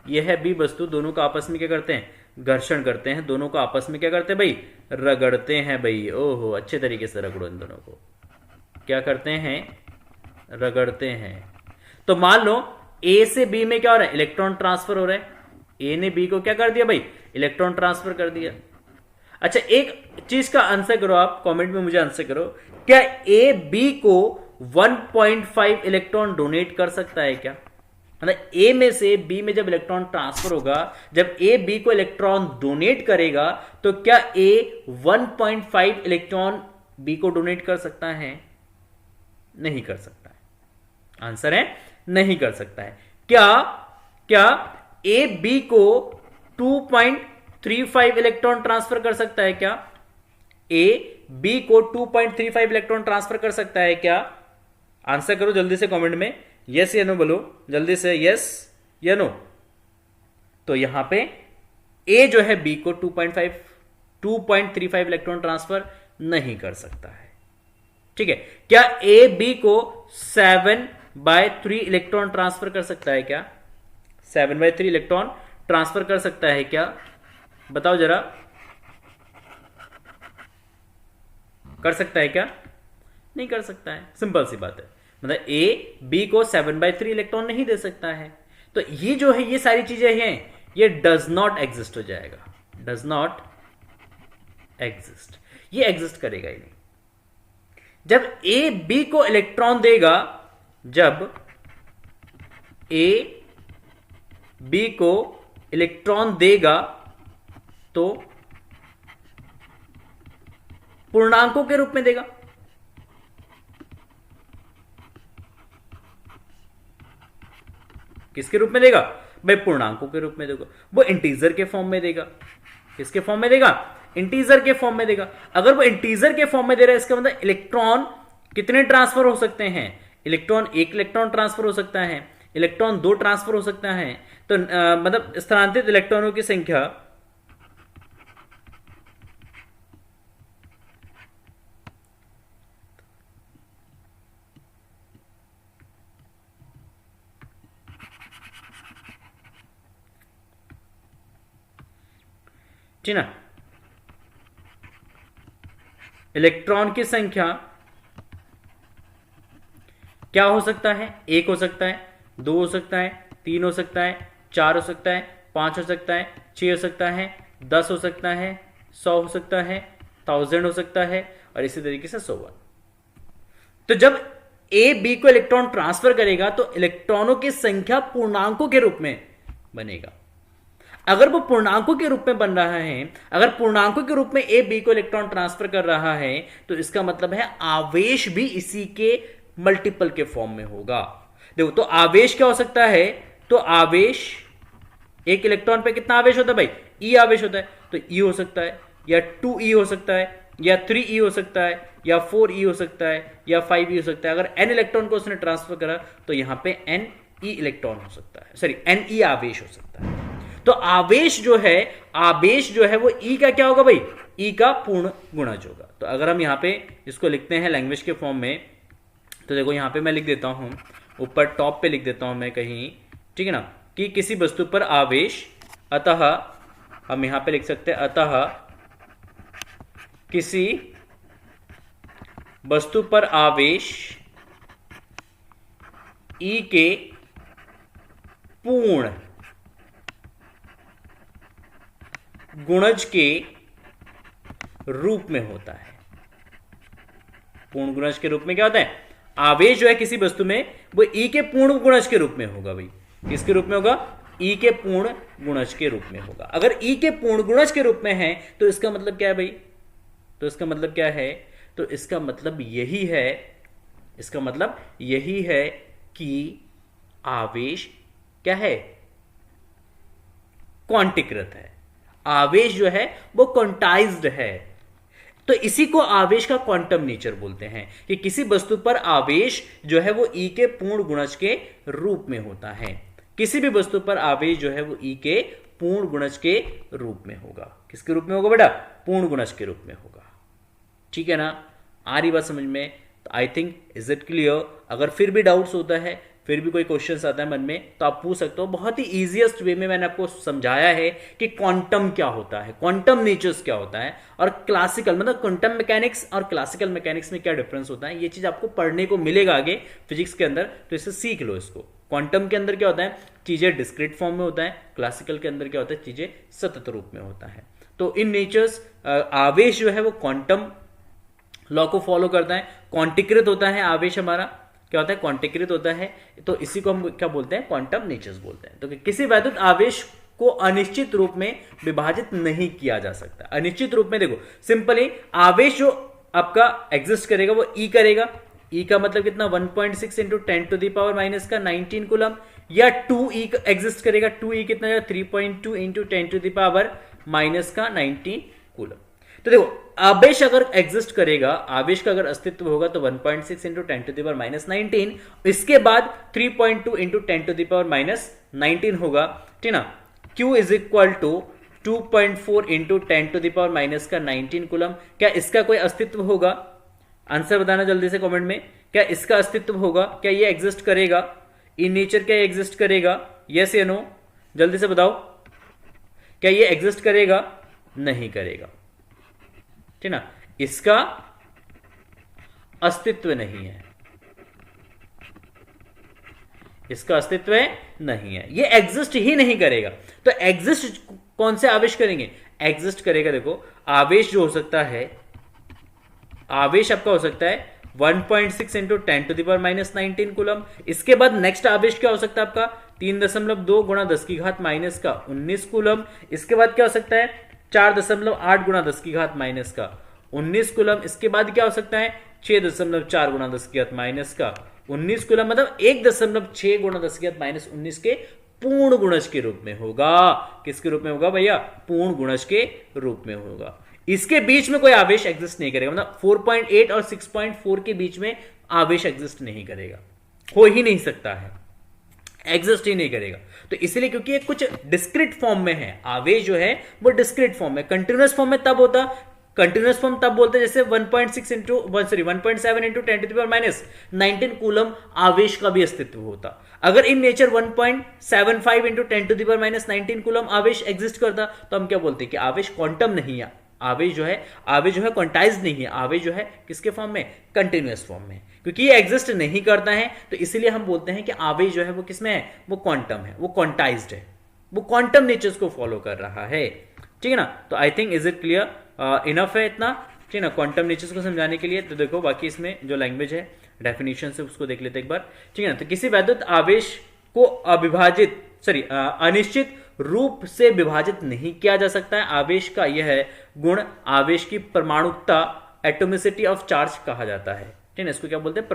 ये है बी वस्तु, दोनों का आपस में क्या करते हैं? घर्षण करते हैं। दोनों को आपस में क्या करते हैं भाई? रगड़ते हैं भाई। ओहो, अच्छे तरीके से रगड़ो इन दोनों को। क्या करते हैं? रगड़ते हैं। तो मान लो ए से बी में क्या हो रहा है? इलेक्ट्रॉन ट्रांसफर हो रहा है। ए ने बी को क्या कर दिया भाई? इलेक्ट्रॉन ट्रांसफर कर दिया। अच्छा, एक चीज का आंसर करो आप, कमेंट में मुझे आंसर करो, क्या ए बी को 1.5 इलेक्ट्रॉन डोनेट कर सकता है क्या? मतलब ए में से बी में जब इलेक्ट्रॉन ट्रांसफर होगा, जब ए बी को इलेक्ट्रॉन डोनेट करेगा, तो क्या ए 1.5 इलेक्ट्रॉन बी को डोनेट कर सकता है? नहीं कर सकता है। आंसर है नहीं कर सकता है। क्या ए बी को 2.35 इलेक्ट्रॉन ट्रांसफर कर सकता है क्या? ए बी को 2.35 इलेक्ट्रॉन ट्रांसफर कर सकता है क्या? आंसर करो जल्दी से कमेंट में, यस या नो बोलो जल्दी से, यस या नो। तो यहां पे ए जो है बी को 2.35 इलेक्ट्रॉन ट्रांसफर नहीं कर सकता है। ठीक है, क्या ए बी को 7/3 इलेक्ट्रॉन ट्रांसफर कर सकता है क्या? 7/3 इलेक्ट्रॉन ट्रांसफर कर सकता है क्या? बताओ जरा, कर सकता है क्या? नहीं कर सकता है, सिंपल सी बात है। मतलब ए बी को 7/3 इलेक्ट्रॉन नहीं दे सकता है। तो ये जो है, ये सारी चीजें हैं, ये डज नॉट एग्जिस्ट हो जाएगा, डज नॉट एग्जिस्ट, ये एग्जिस्ट करेगा ही नहीं। जब ए बी को इलेक्ट्रॉन देगा, जब ए बी को इलेक्ट्रॉन देगा तो पूर्णांकों के रूप में देगा। किसके रूप में देगा भाई? पूर्णांकों के रूप में देगा। वो इंटीजर के फॉर्म में देगा। किसके फॉर्म में देगा? इंटीजर के फॉर्म में देगा। अगर वो इंटीजर के फॉर्म में दे रहा है, इसका मतलब इलेक्ट्रॉन कितने ट्रांसफर हो सकते हैं? इलेक्ट्रॉन 1 इलेक्ट्रॉन ट्रांसफर हो सकता है, इलेक्ट्रॉन 2 ट्रांसफर हो सकता है। तो मतलब स्थानांतरित इलेक्ट्रॉनों की संख्या ठीक ना, इलेक्ट्रॉन की संख्या क्या हो सकता है? 1 हो सकता है, 2 हो सकता है, 3 हो सकता है, 4 हो सकता है, 5 हो सकता है, 6 हो सकता है, 10 हो सकता है, 100 हो सकता है, 1000 हो सकता है, और इसी तरीके से 100। तो जब ए बी को इलेक्ट्रॉन ट्रांसफर करेगा तो इलेक्ट्रॉनों की संख्या पूर्णांकों के रूप में बनेगा। अगर वो पूर्णांकों के रूप में बन रहा है, अगर पूर्णांकों के रूप में ए बी को इलेक्ट्रॉन ट्रांसफर कर रहा है, तो इसका मतलब है आवेश भी इसी के मल्टीपल के फॉर्म में होगा। देखो, तो आवेश क्या हो सकता है? तो आवेश, एक इलेक्ट्रॉन पे कितना आवेश होता है भाई? ई आवेश होता है। तो ई हो सकता है, या 2e हो सकता है, या 3e हो सकता है, या 4e हो सकता है, या 5e हो सकता है। अगर n इलेक्ट्रॉन को उसने ट्रांसफर करा तो यहां पे ne इलेक्ट्रॉन हो सकता है, सॉरी ne आवेश हो सकता है। तो आवेश जो है, आवेश जो है वो E का क्या होगा भाई? E का पूर्ण गुणज होगा। तो अगर हम यहां पे इसको लिखते हैं लैंग्वेज के फॉर्म में, तो देखो यहां पे मैं लिख देता हूं, ऊपर टॉप पे लिख देता हूं मैं कहीं, ठीक है ना, कि किसी वस्तु पर आवेश, अतः हम यहां पे लिख सकते हैं, अतः किसी वस्तु पर आवेश E के पूर्ण गुणज के रूप में होता है। पूर्ण गुणज के रूप में क्या होता है? आवेश जो है किसी वस्तु में, वो E के पूर्ण गुणज के रूप में होगा भाई। किसके रूप में होगा? E के पूर्ण गुणज के रूप में होगा। अगर E के पूर्ण गुणज के रूप में है तो इसका मतलब क्या है भाई? तो इसका मतलब क्या है? तो इसका मतलब यही है, इसका मतलब यही है कि आवेश क्या है? क्वांटीकृत है। आवेश जो है वो क्वांटाइज्ड है। तो इसी को आवेश का क्वांटम नेचर बोलते हैं, कि किसी वस्तु पर आवेश जो है वो E के पूर्ण गुणज के रूप में होता है। किसी भी वस्तु पर आवेश जो है वो E के पूर्ण गुणज के रूप में होगा। किसके रूप में होगा बेटा? पूर्ण गुणज के रूप में होगा। ठीक है ना? आ रही बात समझ में? तो I think is it clear? अगर फिर भी डाउट्स होता है, फिर भी कोई क्वेश्चंस आता है मन में, तो आप पूछ सकते हो। बहुत ही इजीएस्ट वे में मैंने आपको समझाया है कि क्वांटम क्या होता है, क्वांटम नेचर्स क्या होता है, और क्लासिकल मतलब क्वांटम मैकेनिक्स और क्लासिकल मैकेनिक्स में क्या डिफरेंस होता है। ये चीज आपको पढ़ने को मिलेगा आगे फिजिक्स के अंदर, तो इसे सीख लो इसको। क्वांटम के अंदर क्या होता है? चीजें डिस्क्रीट फॉर्म में होता है। क्लासिकल के अंदर क्या होता है? चीजें सतत रूप में होता है। तो इन नेचर्स, आवेश जो है वो क्वांटम लॉ को फॉलो करता है। क्वांटीकृत होता है आवेश हमारा, क्या होता है? क्वांटीकृत होता है। तो इसी को हम क्या बोलते हैं? क्वांटम नेचर्स बोलते हैं। तो किसी वैद्युत आवेश को अनिश्चित रूप में विभाजित नहीं किया जा सकता। अनिश्चित रूप में देखो सिंपली आवेश जो आपका एग्जिस्ट करेगा वो ई करेगा। ई का मतलब कितना? 1.6 इंटू 10⁻⁻⁹ कूलम, या 2e एग्जिस्ट करेगा। 2e कितना? 3.2 इंटू 10⁻⁻⁹ कूलम। तो देखो आवेश अगर एग्जिस्ट करेगा, आवेश का अगर अस्तित्व होगा तो 1.6 into 10 to the power minus 19, इसके बाद 3.2 into 10 to the power minus 19 होगा, ठीक ना। Q is equal to 2.4 into 10 to the power minus का 19 कूलम। क्या इसका कोई अस्तित्व होगा? आंसर बताना जल्दी से कमेंट में, क्या इसका अस्तित्व होगा? क्या ये एग्जिस्ट करेगा इन नेचर? क्या एग्जिस्ट करेगा? यस या नो, जल्दी से बताओ, क्या ये एग्जिस्ट करेगा? नहीं करेगा, ठीक ना, इसका अस्तित्व नहीं है, इसका अस्तित्व नहीं है, ये एग्जिस्ट ही नहीं करेगा। तो एग्जिस्ट कौन से आवेश करेंगे? एग्जिस्ट करेगा, देखो आवेश जो हो सकता है, आवेश आपका हो सकता है 1.6 into 10 to the power minus 19 coulomb. इसके बाद नेक्स्ट आवेश क्या हो सकता है आपका? 3.2 गुणा 10 की घात माइनस का 19 कूलम। इसके बाद क्या हो सकता है? 4.8 गुणा 10 की घात माइनस का 19 कूलम। इसके बाद क्या हो सकता है? 6.4 गुणा 10 की घात माइनस का 19 कूलम, मतलब 1.6 गुणा 10 की घात माइनस 19 के पूर्ण गुणज के रूप में होगा। किसके रूप में होगा भैया? पूर्ण गुणज के रूप में होगा। इसके बीच में कोई आवेश एग्जिस्ट नहीं करेगा, मतलब 4.8 और 6.4 के बीच में आवेश एग्जिस्ट नहीं करेगा, हो ही नहीं सकता है, एग्जिस्ट ही नहीं करेगा। तो इसलिए क्योंकि ये कुछ डिस्क्रीट फॉर्म में है, आवेश जो है वो डिस्क्रीट फॉर्म में, कंटिन्यूअस फॉर्म में तब होता, कंटिन्यूअस फॉर्म तब बोलते हैं जैसे 1.7 into 10 to the power minus 19 coulomb आवेश का भी अस्तित्व होता। अगर in nature 1.75 into 10 to the power minus 19 coulomb आवेश एग्जिस्ट करता तो हम क्या बोलते हैं कि आवेश क्वांटम नहीं है, आवेश जो है क्वांटाइज्ड नहीं है, आवेश जो है किसके फॉर्म में? कंटिन्यूअस फॉर्म में। क्योंकि ये एग्जिस्ट नहीं करता है तो इसीलिए हम बोलते हैं कि आवेश जो है वो किसमें है? वो क्वांटम है, वो क्वांटाइज्ड है, वो क्वांटम नेचर्स को फॉलो कर रहा है, ठीक है ना। तो I think is it clear, enough है इतना, ठीक है ना, क्वांटम नेचर्स को समझाने के लिए। तो देखो बाकी इसमें जो लैंग्वेज है डेफिनेशन से उसको देख लेते एक बार, ठीक है ना। तो किसी वैद्युत आवेश को अनिश्चित रूप से विभाजित नहीं किया जा सकता है। आवेश का यह गुण आवेश की परमाणुकता, एटोमिसिटी ऑफ चार्ज कहा जाता है, ठीक है। इसको क्या बोलते हैं?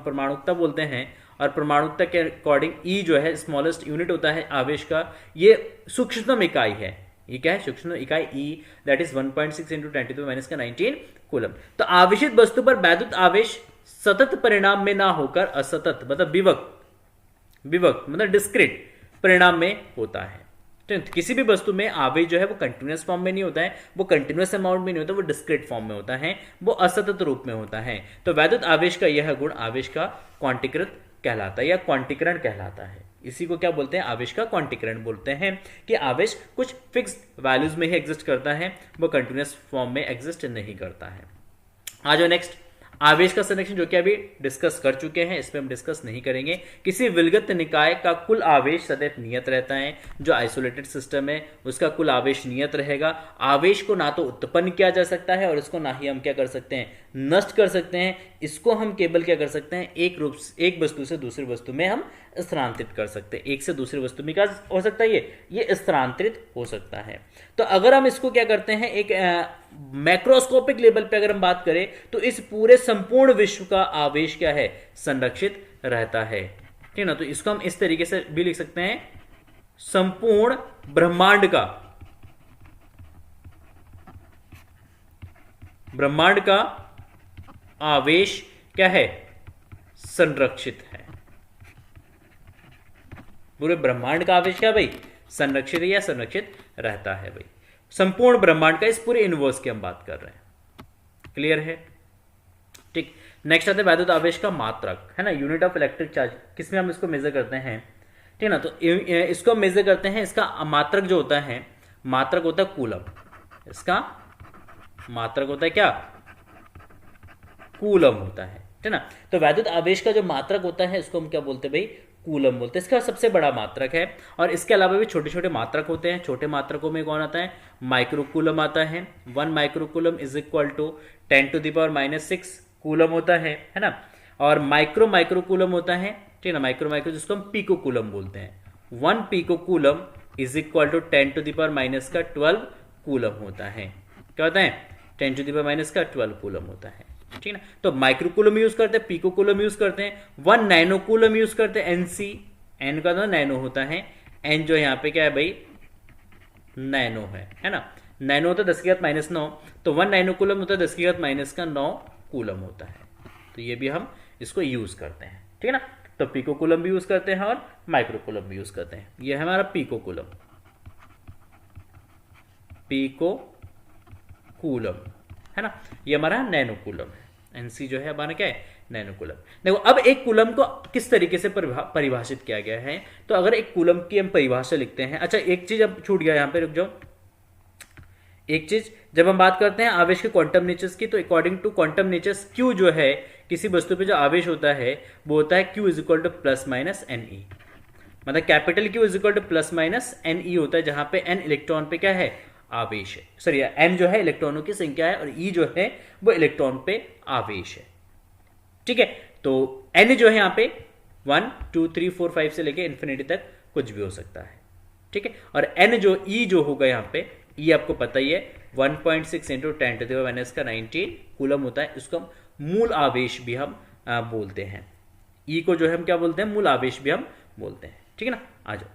परमाणुकता बोलते हैं। और परमाणुकता के अकॉर्डिंग ई जो है स्मॉलेस्ट यूनिट होता है आवेश का, ये सूक्ष्मतम इकाई है। ये क्या है? सूक्ष्म इकाई e, that is 1.6 into 10 to the power minus का 19 कूलम। तो आवेशित वस्तु पर वैद्युत आवेश सतत परिणाम में ना होकर असतत, मतलब विभक्त मतलब डिस्क्रीट परिणाम में होता है। तो किसी भी वस्तु में आवेश जो है वो कंटिन्यूअस फॉर्म में नहीं होता है, वो कंटिन्यूअस अमाउंट में नहीं होता, वो डिस्क्रीट फॉर्म में होता है, वो असतत रूप में होता है। तो वैद्युत आवेश का यह गुण आवेश का क्वांटीकृत कहलाता है या क्वांटीकरण कहलाता है। इसी को क्या बोलते हैं? आवेश का क्वांटीकरण बोलते हैं कि आवेश कुछ फिक्स्ड वैल्यूज में ही एग्जिस्ट करता है, वो कंटिन्यूअस फॉर्म में एग्जिस्ट नहीं करता है। आ जाओ नेक्स्ट, आवेश का संरक्षण, जो कि अभी डिस्कस कर चुके हैं, इस पर हम डिस्कस नहीं करेंगे। किसी विलगत निकाय का कुल आवेश सदैव नियत रहता है। जो आइसोलेटेड सिस्टम है उसका कुल आवेश नियत रहेगा। आवेश को ना तो उत्पन्न किया जा सकता है और इसको ना ही हम क्या कर सकते हैं? नष्ट कर सकते हैं। इसको हम केवल क्या कर सकते हैं? एक वस्तु से दूसरी वस्तु में हम स्थानांतरित कर सकते हैं। एक से दूसरी वस्तु में क्या हो सकता है? ये स्थानांतरित हो सकता है। तो अगर हम इसको क्या करते हैं, एक मैक्रोस्कोपिक लेवल पे अगर हम बात करें तो इस पूरे संपूर्ण विश्व का आवेश क्या है? संरक्षित रहता है, ठीक है ना। तो इसको हम इस तरीके से भी लिख सकते हैं, संपूर्ण ब्रह्मांड का आवेश क्या है? संरक्षित है। पूरे ब्रह्मांड का आवेश क्या भाई? संरक्षित है या संरक्षित रहता है भाई। संपूर्ण ब्रह्मांड का, इस पूरे यूनिवर्स की हम बात कर रहे हैं, क्लियर है? ठीक, नेक्स्ट आता है वैद्युत आवेश का मात्रक, है ना, यूनिट ऑफ इलेक्ट्रिक चार्ज। किसमें हम इसको मेजर करते हैं, ठीक है ना। तो इसको मेजर करते हैं, इसका मात्रक जो होता है, मात्रक होता है कूलम। इसका मात्रक होता है क्या? कूलम होता है, ठीक है ना। तो वैद्युत आवेश का जो मात्रक होता है इसको हम क्या बोलते हैं भाई? कूलम बोलते हैं। इसका सबसे बड़ा मात्रक है। और इसके अलावा भी छोटे छोटे मात्रक होते हैं। छोटे मात्रकों में कौन आता है? माइक्रोकूलम आता है। 1 microcoulomb is equal to 10 to the power minus 6 coulomb होता है ना। और माइक्रोकूलम होता है, ठीक है ना, माइक्रो जिसको हम पिकोकूलम बोलते हैं। 1 picocoulomb is equal to 10 to the power minus का 12 कूलम होता है। क्या होता है? 10 टू द पावर माइनस का 12 कूलम होता है, ठीक है ना। तो माइक्रोकूलम यूज करते हैं, पिकोकूलम यूज करते हैं, 1 नैनोकूलम यूज करते हैं। एनसी, एन का तो नैनो होता है, एन जो यहाँ पे क्या है भाई? नैनो है ना। नैनो होता है 10 की घात -9, तो 1 नैनो कूलम होता है 10 की घात -9 कूलम होता है। तो ये भी हम इसको यूज करते हैं, ठीक है ना। तो पीको कूलम भी यूज करते हैं और माइक्रो कूलम भी यूज करते हैं। ये है हमारा पीको कूलम, पीको कूलम है ना। ये हमारा नैनो कूलम है, एनसी जो है हमारा क्या है, नैनो कूलम। देखो अब एक कूलम को किस तरीके से परिभाषित किया गया है। तो अगर एक कूलम की हम परिभाषा लिखते हैं, अच्छा एक चीज अब छूट गया, यहां पे रुक जाओ। एक चीज, जब हम बात करते हैं आवेश के क्वांटम नेचर्स की, तो according to quantum natures Q जो है किसी वस्तु पे जो आवेश होता है वो होता है Q is equal to plus minus n e. मतलब capital Q is equal to plus minus n e होता है, जहां पे एन इलेक्ट्रॉन पे क्या है, आवेश है। सॉरी, एन जो है इलेक्ट्रॉनों की संख्या है और ई जो है वो इलेक्ट्रॉन पे आवेश है, ठीक है। तो एन जो है यहाँ पे 1 2 3 4 5 से लेके इन्फिनिटी तक कुछ भी हो सकता है, ठीक है। और एन जो ई जो होगा यहाँ पे, ई आपको पता ही है 1.6 इंटू 10⁻⁻⁹ कूलम होता है। इसको हम मूल आवेश भी हम बोलते हैं। ई को जो है हम क्या बोलते हैं, मूल आवेश भी हम बोलते हैं, ठीक है ना। आ जाओ,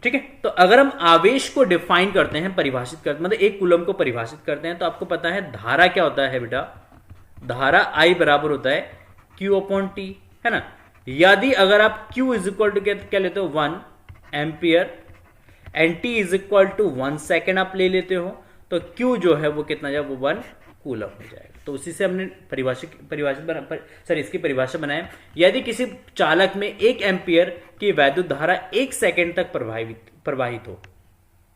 ठीक है। तो अगर हम आवेश को डिफाइन करते हैं, परिभाषित करते, मतलब एक कूलम को परिभाषित करते हैं, तो आपको पता है धारा क्या होता है बेटा, धारा I बराबर होता है Q/T, है ना। यदि अगर आप Q इज इक्वल टू क्या लेते हो 1 ampere and T is equal to 1 second आप ले लेते हो, तो Q जो है वो कितना जाए, वो 1 कूलम हो जाएगा। तो उसी से हमने इसकी परिभाषा बनाए। यदि किसी चालक में 1 एम्पियर की वैद्युत धारा 1 सेकेंड तक प्रवाहित हो,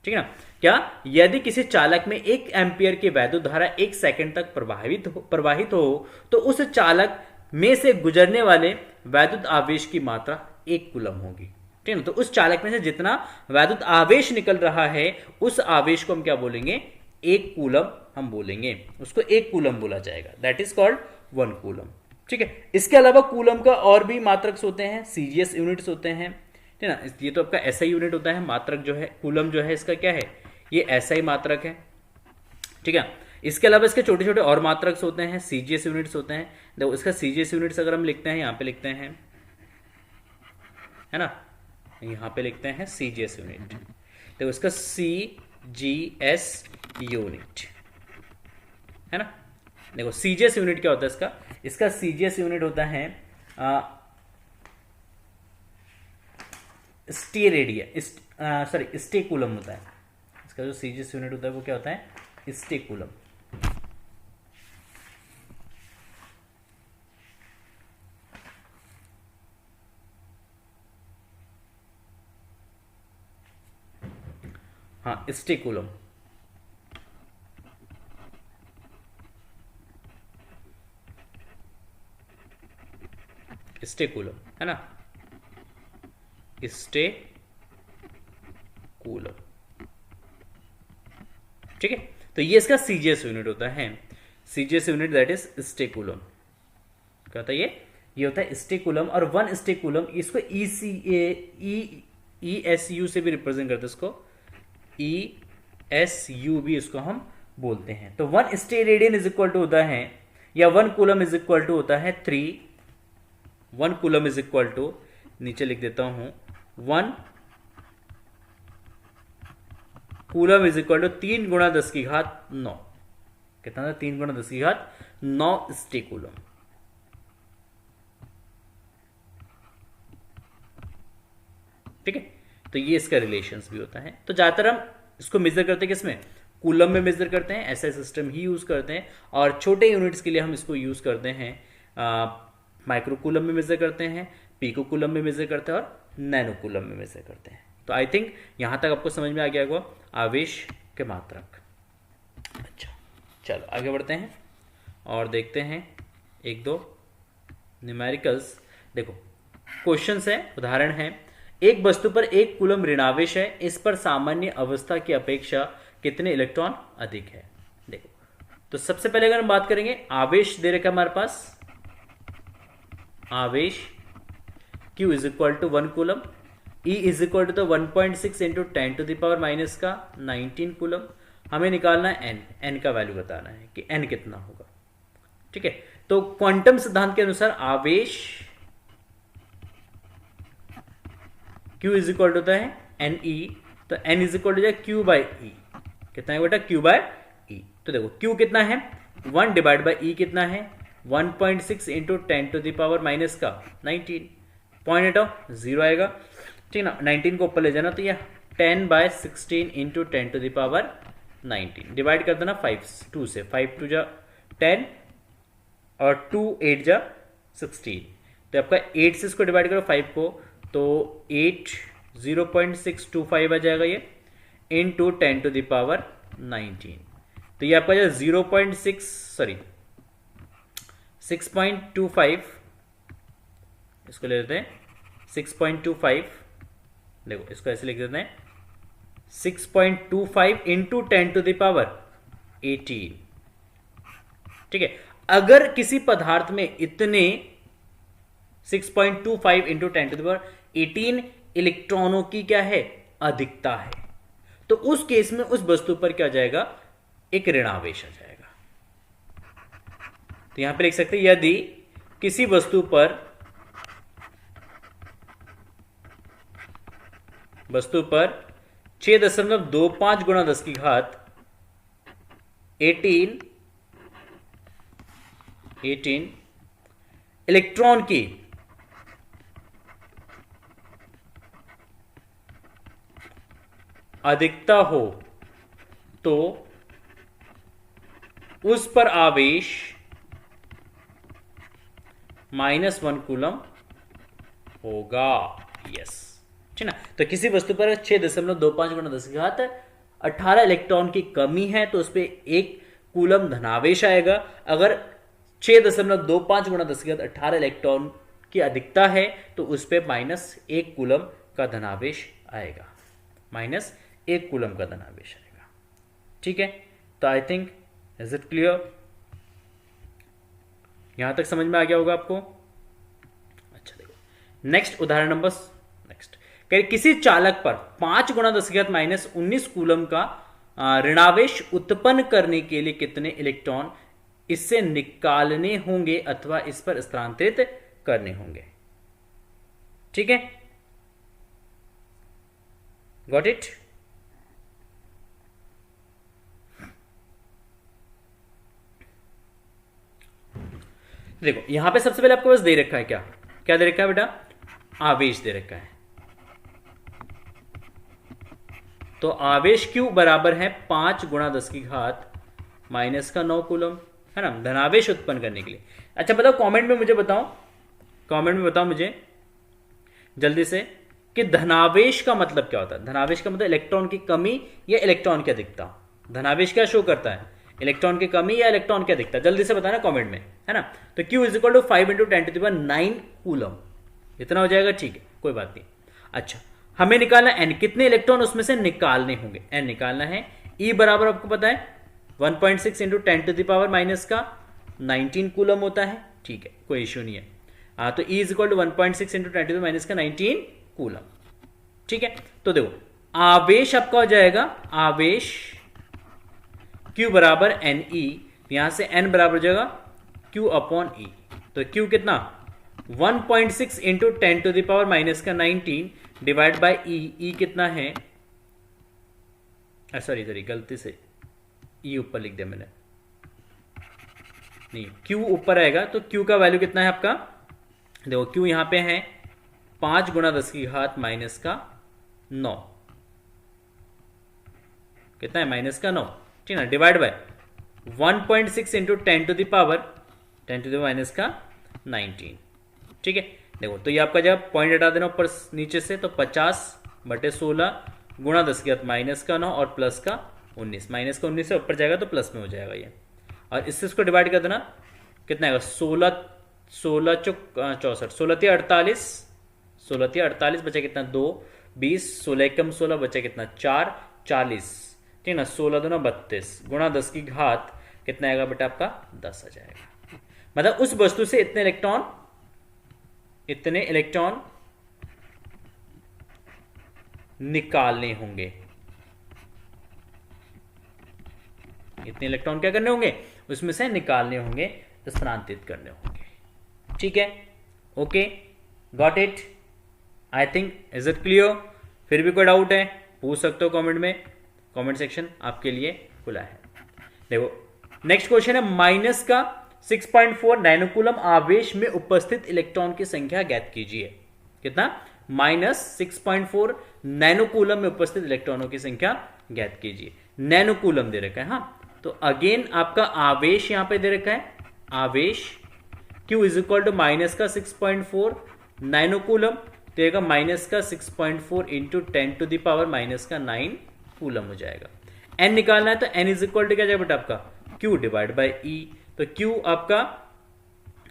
ठीक है ना। क्या, यदि किसी चालक में 1 एम्पियर की वैद्युत धारा 1 सेकेंड तक प्रवाहित हो तो उस चालक में से गुजरने वाले वैद्युत आवेश की मात्रा 1 कूलम होगी, ठीक है ना। तो उस चालक में से जितना वैद्युत आवेश निकल रहा है उस आवेश को हम क्या बोलेंगे, 1 कूलम हम बोलेंगे, उसको 1 कूलम बोला जाएगा, दैट इज कॉल्ड 1 कूलम, ठीक है। इसके अलावा कूलम का और भी मात्रक होते हैं, सीजीएस यूनिट्स होते हैं, ठीक है ना। ये तो आपका एसआई यूनिट होता है, मात्रक जो है कूलम जो है इसका क्या है, ये एसआई मात्रक है, ठीक है। इसके अलावा इसके छोटे छोटे और मात्रक होते हैं, सीजीएस यूनिट्स होते हैं। देखो इसका सीजीएस यूनिट्स अगर हम लिखते हैं, यहां पे लिखते हैं, है ना, यहां पे लिखते हैं सीजीएस यूनिट। देखो इसका सीजीएस यूनिट, है ना। देखो सीजीएस यूनिट क्या होता है इसका सीजीएस यूनिट होता है steradian, sorry statcoulomb होता है। इसका जो सीजीएस यूनिट होता है वो क्या होता है, स्टे कूलम। हाँ, स्टे कूलम, स्टे कूलम, है ना, स्टे कूलम, ठीक है। तो ये इसका सीजीएस यूनिट होता है, CGS unit that is stay coulomb. क्या होता है ये होता है स्टे कूलम। और 1 स्टे कूलम, इसको ESU से भी रिप्रेजेंट करते हैं, इसको ESU भी इसको हम बोलते हैं। तो 1 steradian is equal to होता है, या 1 कूलम इज इक्वल टू होता है 3, 1 कूलम इज इक्वल टू, नीचे लिख देता हूं, 1 कूलम इज इक्वल टू 3 गुणा 10 की घात 9। कितना था, 3 गुणा 10 की घात 9 स्टे कूलम, ठीक है। तो ये इसका रिलेशंस भी होता है। तो ज्यादातर हम इसको मेजर करते हैं किसमें, कूलम में मेजर करते हैं, ऐसा सिस्टम ही यूज करते हैं। और छोटे यूनिट्स के लिए हम इसको यूज करते हैं, माइक्रो कूलम में मेजर करते हैं, पीको कूलम में मेजर करते हैं और नैनो कूलम में मेजर करते हैं। तो आई थिंक यहां तक आपको समझ में आ गया होगा आवेश के मात्रक। अच्छा, चलो आगे बढ़ते हैं और देखते हैं 1-2 न्यूमेरिकल्स। देखो क्वेश्चंस है, उदाहरण है, एक वस्तु पर 1 कूलम ऋणावेश है, इस पर सामान्य अवस्था की अपेक्षा कितने इलेक्ट्रॉन अधिक है। देखो तो सबसे पहले अगर हम बात करेंगे, आवेश दे रखा है हमारे पास, आवेश Q is equal to 1 coulomb, E is equal to 1.6 into 10⁻⁻19 coulomb. हमें निकालना है n का वैल्यू बताना है कि n कितना होगा, ठीक है। तो क्वांटम सिद्धांत के अनुसार आवेश Q इज इक्वल टू होता है एन ई, तो एन इज इक्वल टू जाए क्यू बाई ई। कितना है बेटा? क्यू बाय ई। तो देखो क्यू कितना है 1 डिवाइड बाई ई कितना है 1.6 into 10 to the power minus का 19। पॉइंट हटाओ 0 आएगा, ठीक ना। 19 को ऊपर ले जाना, तो यह 10 by 16 into 10 to the power 19 divide कर देना 2 से, 5 टू जा 10 और 2 8 जा 16। तो आपका 8 से इसको डिवाइड करो 5 को, तो 8 0.625 आ जाएगा ये इंटू 10 टू द पावर 19। तो ये आपका जो 6.25, इसको ले लेते हैं 6.25। देखो इसको ऐसे लिख देते हैं 6.25 इंटू 10 टू द पावर 18। ठीक है, अगर किसी पदार्थ में इतने 6.25 इंटू 10 टू द पावर 18 इलेक्ट्रॉनों की क्या है? अधिकता है, तो उस केस में उस वस्तु पर क्या जाएगा? एक ऋणावेश आ जाएगा। तो यहां पे लिख सकते हैं यदि किसी वस्तु पर 6.25 गुणा 10 की घात 18 इलेक्ट्रॉन की अधिकता हो, तो उस पर आवेश -1 कूलम होगा। यस, ठीक ना। तो किसी वस्तु पर 6.25 गुणा 10 की घात 18 इलेक्ट्रॉन की कमी है, तो उस पर 1 कूलम धनावेश आएगा। अगर 6.25 गुणा 10 की घात 18 इलेक्ट्रॉन की अधिकता है, तो उस पर -1 कूलम का धनावेश आएगा, -1 कूलम का धनावेश आएगा। ठीक है, तो I think is it clear? यहां तक समझ में आ गया होगा आपको। अच्छा देखो नेक्स्ट उदाहरण नंबर नेक्स्ट, किसी चालक पर 5 गुणा 10 की घात -19 कूलम का ऋणावेश उत्पन्न करने के लिए कितने इलेक्ट्रॉन इससे निकालने होंगे अथवा इस पर स्थानांतरित करने होंगे? ठीक है, गॉट इट? देखो यहां पे सबसे पहले आपको बस दे रखा है क्या क्या दे रखा है बेटा? आवेश दे रखा है। तो आवेश Q बराबर है 5 गुणा 10 की घात -9 कूलम, है ना, धनावेश उत्पन्न करने के लिए। अच्छा बताओ, कमेंट में मुझे बताओ, कमेंट में बताओ मुझे जल्दी से कि धनावेश का मतलब क्या होता है? धनावेश का मतलब इलेक्ट्रॉन की कमी या इलेक्ट्रॉन की अधिकता? धनावेश क्या शो करता है? इलेक्ट्रॉन की कमी या इलेक्ट्रॉन की अधिकता? जल्दी से बताना कमेंट में, है ना। तो Q is equal to 5 into 10 to the power 9 coulomb, इतना हो जाएगा। ठीक है, कोई बात नहीं। अच्छा, हमें निकालना n, कितने इलेक्ट्रॉन उसमें से निकालने होंगे? n निकालना है। E बराबर आपको पता है 1.6 into 10 to the power minus का 19 कूलम होता है। ठीक है, कोई इश्यू नहीं है। तो E is equal to 1.6 into 10 to the minus का 19 कूलम। ठीक है, तो देखो आवेश आपका हो जाएगा, आवेश Q बराबर NE, यहां से N बराबर हो जाएगा Q अपॉन E। तो Q कितना 1.6 into 10 to the power minus का 19 डिवाइड बाय E। E कितना है? सॉरी गलती से E ऊपर लिख दिया मैंने, नहीं Q ऊपर आएगा। तो Q का वैल्यू कितना है आपका? देखो Q यहां पे है 5 गुणा 10 की घात माइनस का 9, कितना है? -9, ठीक है, divide by 1.6 into 10 to the power 10 to the minus का 19। ठीक है, देखो तो ये आपका जब पॉइंट हटा देना ऊपर नीचे से, तो 50/16 गुणा 10 की घात माइनस का 9 और प्लस का 19, माइनस का 19 से ऊपर जाएगा तो प्लस में हो जाएगा ये। और इससे इसको डिवाइड कर देना, कितना आएगा? 16 चौक 64, 16 48 बचा कितना? 2 20, 16 कम 16 बचा कितना? 4 40, ठीक ना। 16 दूना 32 गुणा 10 की घात कितना आएगा बेटा? आपका 10 आ जाएगा। मतलब उस वस्तु से इतने इलेक्ट्रॉन निकालने होंगे। इतने इलेक्ट्रॉन क्या करने होंगे? उसमें से निकालने होंगे, स्थानांतरित करने होंगे। ठीक है, okay, got it? I think is it clear? फिर भी कोई डाउट है पूछ सकते हो कमेंट में, कमेंट सेक्शन आपके लिए खुला है। देखो नेक्स्ट क्वेश्चन है, माइनस का 6.4 नैनोकूलम आवेश में उपस्थित इलेक्ट्रॉन की संख्या ज्ञात कीजिए। कितना? माइनस 6.4 नैनोकूलम में उपस्थित इलेक्ट्रॉनों की संख्या ज्ञात कीजिए। नैनोकूलम दे रखा है, हाँ, तो अगेन आपका आवेश यहां पे दे रखा है, आवेश Q is equal to minus का 6.4 नैनोकूलम, तो माइनस का 6.4 into 10 to the power minus का 9 कूलम हो जाएगा। n निकालना है तो n इज इक्वल टू क्या जाएगा बेटा आपका Q डिवाइड बाई E, तो Q आपका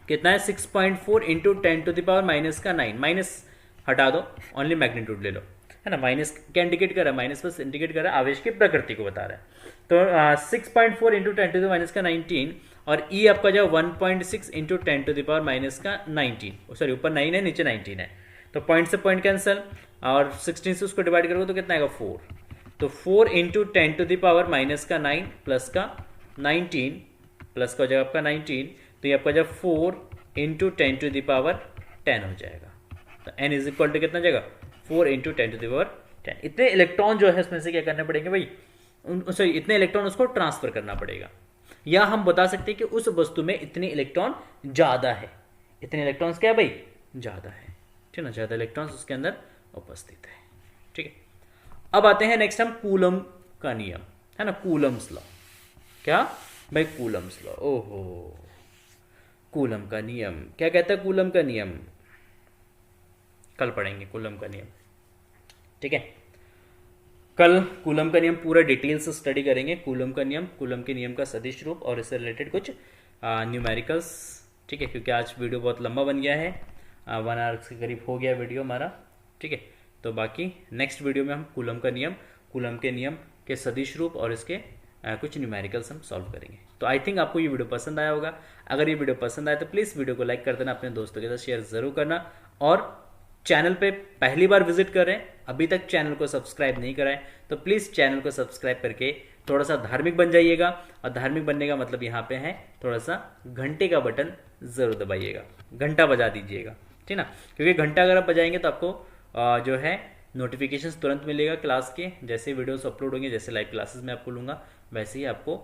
कितना है 6.4 into 10 to the power minus का 9, माइनस हटा दो, ओनली मैग्नीट्यूड ले लो, है ना। माइनस क्या इंडिकेट कर रहा है? माइनस बस इंडिकेट कर रहा है आवेश की प्रकृति को बता रहा है। तो 6.4 इंटू 10 टू द माइनस का 19 और E आपका जो 1.6 into 10 to the power minus का 19, सॉरी ऊपर 9 है नीचे 19 है, तो पॉइंट से पॉइंट कैंसिल और 16 से उसको डिवाइड करोगे तो कितना आएगा 4, तो 4 into 10 to the power minus का 9 प्लस का 19 प्लस का हो जाएगा आपका 19, तो ये आपका जब 4 इंटू 10 टू द पावर 10 हो जाएगा, तो n इज इक्वल टू कितना जाएगा 4 इंटू 10 टू द पावर 10। इतने इलेक्ट्रॉन जो है इसमें से क्या करने पड़ेंगे भाई, सॉरी इतने इलेक्ट्रॉन उसको ट्रांसफर करना पड़ेगा, या हम बता सकते हैं कि उस वस्तु में इतने इलेक्ट्रॉन ज्यादा है, इतने इलेक्ट्रॉन्स क्या है भाई ज्यादा है, ठीक है ना, ज्यादा इलेक्ट्रॉन्स उसके अंदर उपस्थित है। ठीक है, अब आते हैं नेक्स्ट हम कूलम का नियम, है ना, कूलम्स लॉ। क्या भाई कूलम्स लॉ, ओहो कूलम का नियम क्या कहता है, कूलम का नियम कल पढ़ेंगे कूलम का नियम, ठीक है, कल कूलम का नियम पूरा डिटेल से स्टडी करेंगे। कूलम का नियम, कूलम के नियम का सदिश रूप और इससे रिलेटेड कुछ न्यूमेरिकल्स, ठीक है, क्योंकि आज वीडियो बहुत लंबा बन गया है, 1 आवर के करीब हो गया वीडियो हमारा, ठीक है, तो बाकी नेक्स्ट वीडियो में हम कूलम का नियम, कूलम के नियम के सदिश रूप और इसके कुछ न्यूमेरिकल्स हम सॉल्व करेंगे। तो आई थिंक आपको ये वीडियो पसंद आया होगा। अगर ये वीडियो पसंद आए तो प्लीज़ वीडियो को लाइक कर देना, अपने दोस्तों के साथ शेयर ज़रूर करना, और चैनल पे पहली बार विजिट कर रहे हैं, अभी तक चैनल को सब्सक्राइब नहीं कराएं तो प्लीज़ चैनल को सब्सक्राइब करके थोड़ा सा धार्मिक बन जाइएगा, और धार्मिक बनने का मतलब यहाँ पे है थोड़ा सा घंटे का बटन ज़रूर दबाइएगा, घंटा बजा दीजिएगा, ठीक ना, क्योंकि घंटा अगर आप बजाएंगे तो आपको जो है नोटिफिकेशंस तुरंत मिलेगा क्लास के, जैसे वीडियोस अपलोड होंगे, जैसे लाइव क्लासेस में आपको लूँगा वैसे ही आपको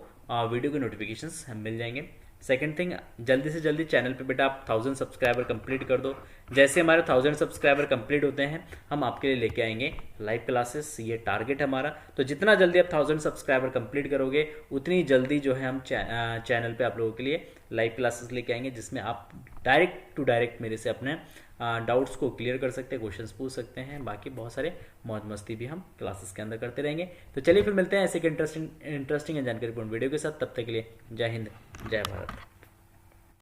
वीडियो के नोटिफिकेशंस मिल जाएंगे। सेकंड थिंग, जल्दी से जल्दी चैनल पे बेटा आप 1000 सब्सक्राइबर कंप्लीट कर दो, जैसे हमारे 1000 सब्सक्राइबर कंप्लीट होते हैं हम आपके लिए लेके आएंगे लाइव क्लासेस, ये टारगेट है हमारा। तो जितना जल्दी आप 1000 सब्सक्राइबर कंप्लीट करोगे उतनी जल्दी जो है हम चैनल पे आप लोगों के लिए लाइव क्लासेस लेके आएंगे, जिसमें आप डायरेक्ट टू डायरेक्ट मेरे से अपने डाउट्स को क्लियर कर सकते हैं, क्वेश्चंस पूछ सकते हैं, बाकी बहुत सारे मौज मस्ती भी हम क्लासेस के अंदर करते रहेंगे। तो चलिए फिर मिलते हैं ऐसे इंटरेस्टिंग एंड जानकारीपूर्ण वीडियो के साथ, तब तक के लिए जय हिंद जय भारत।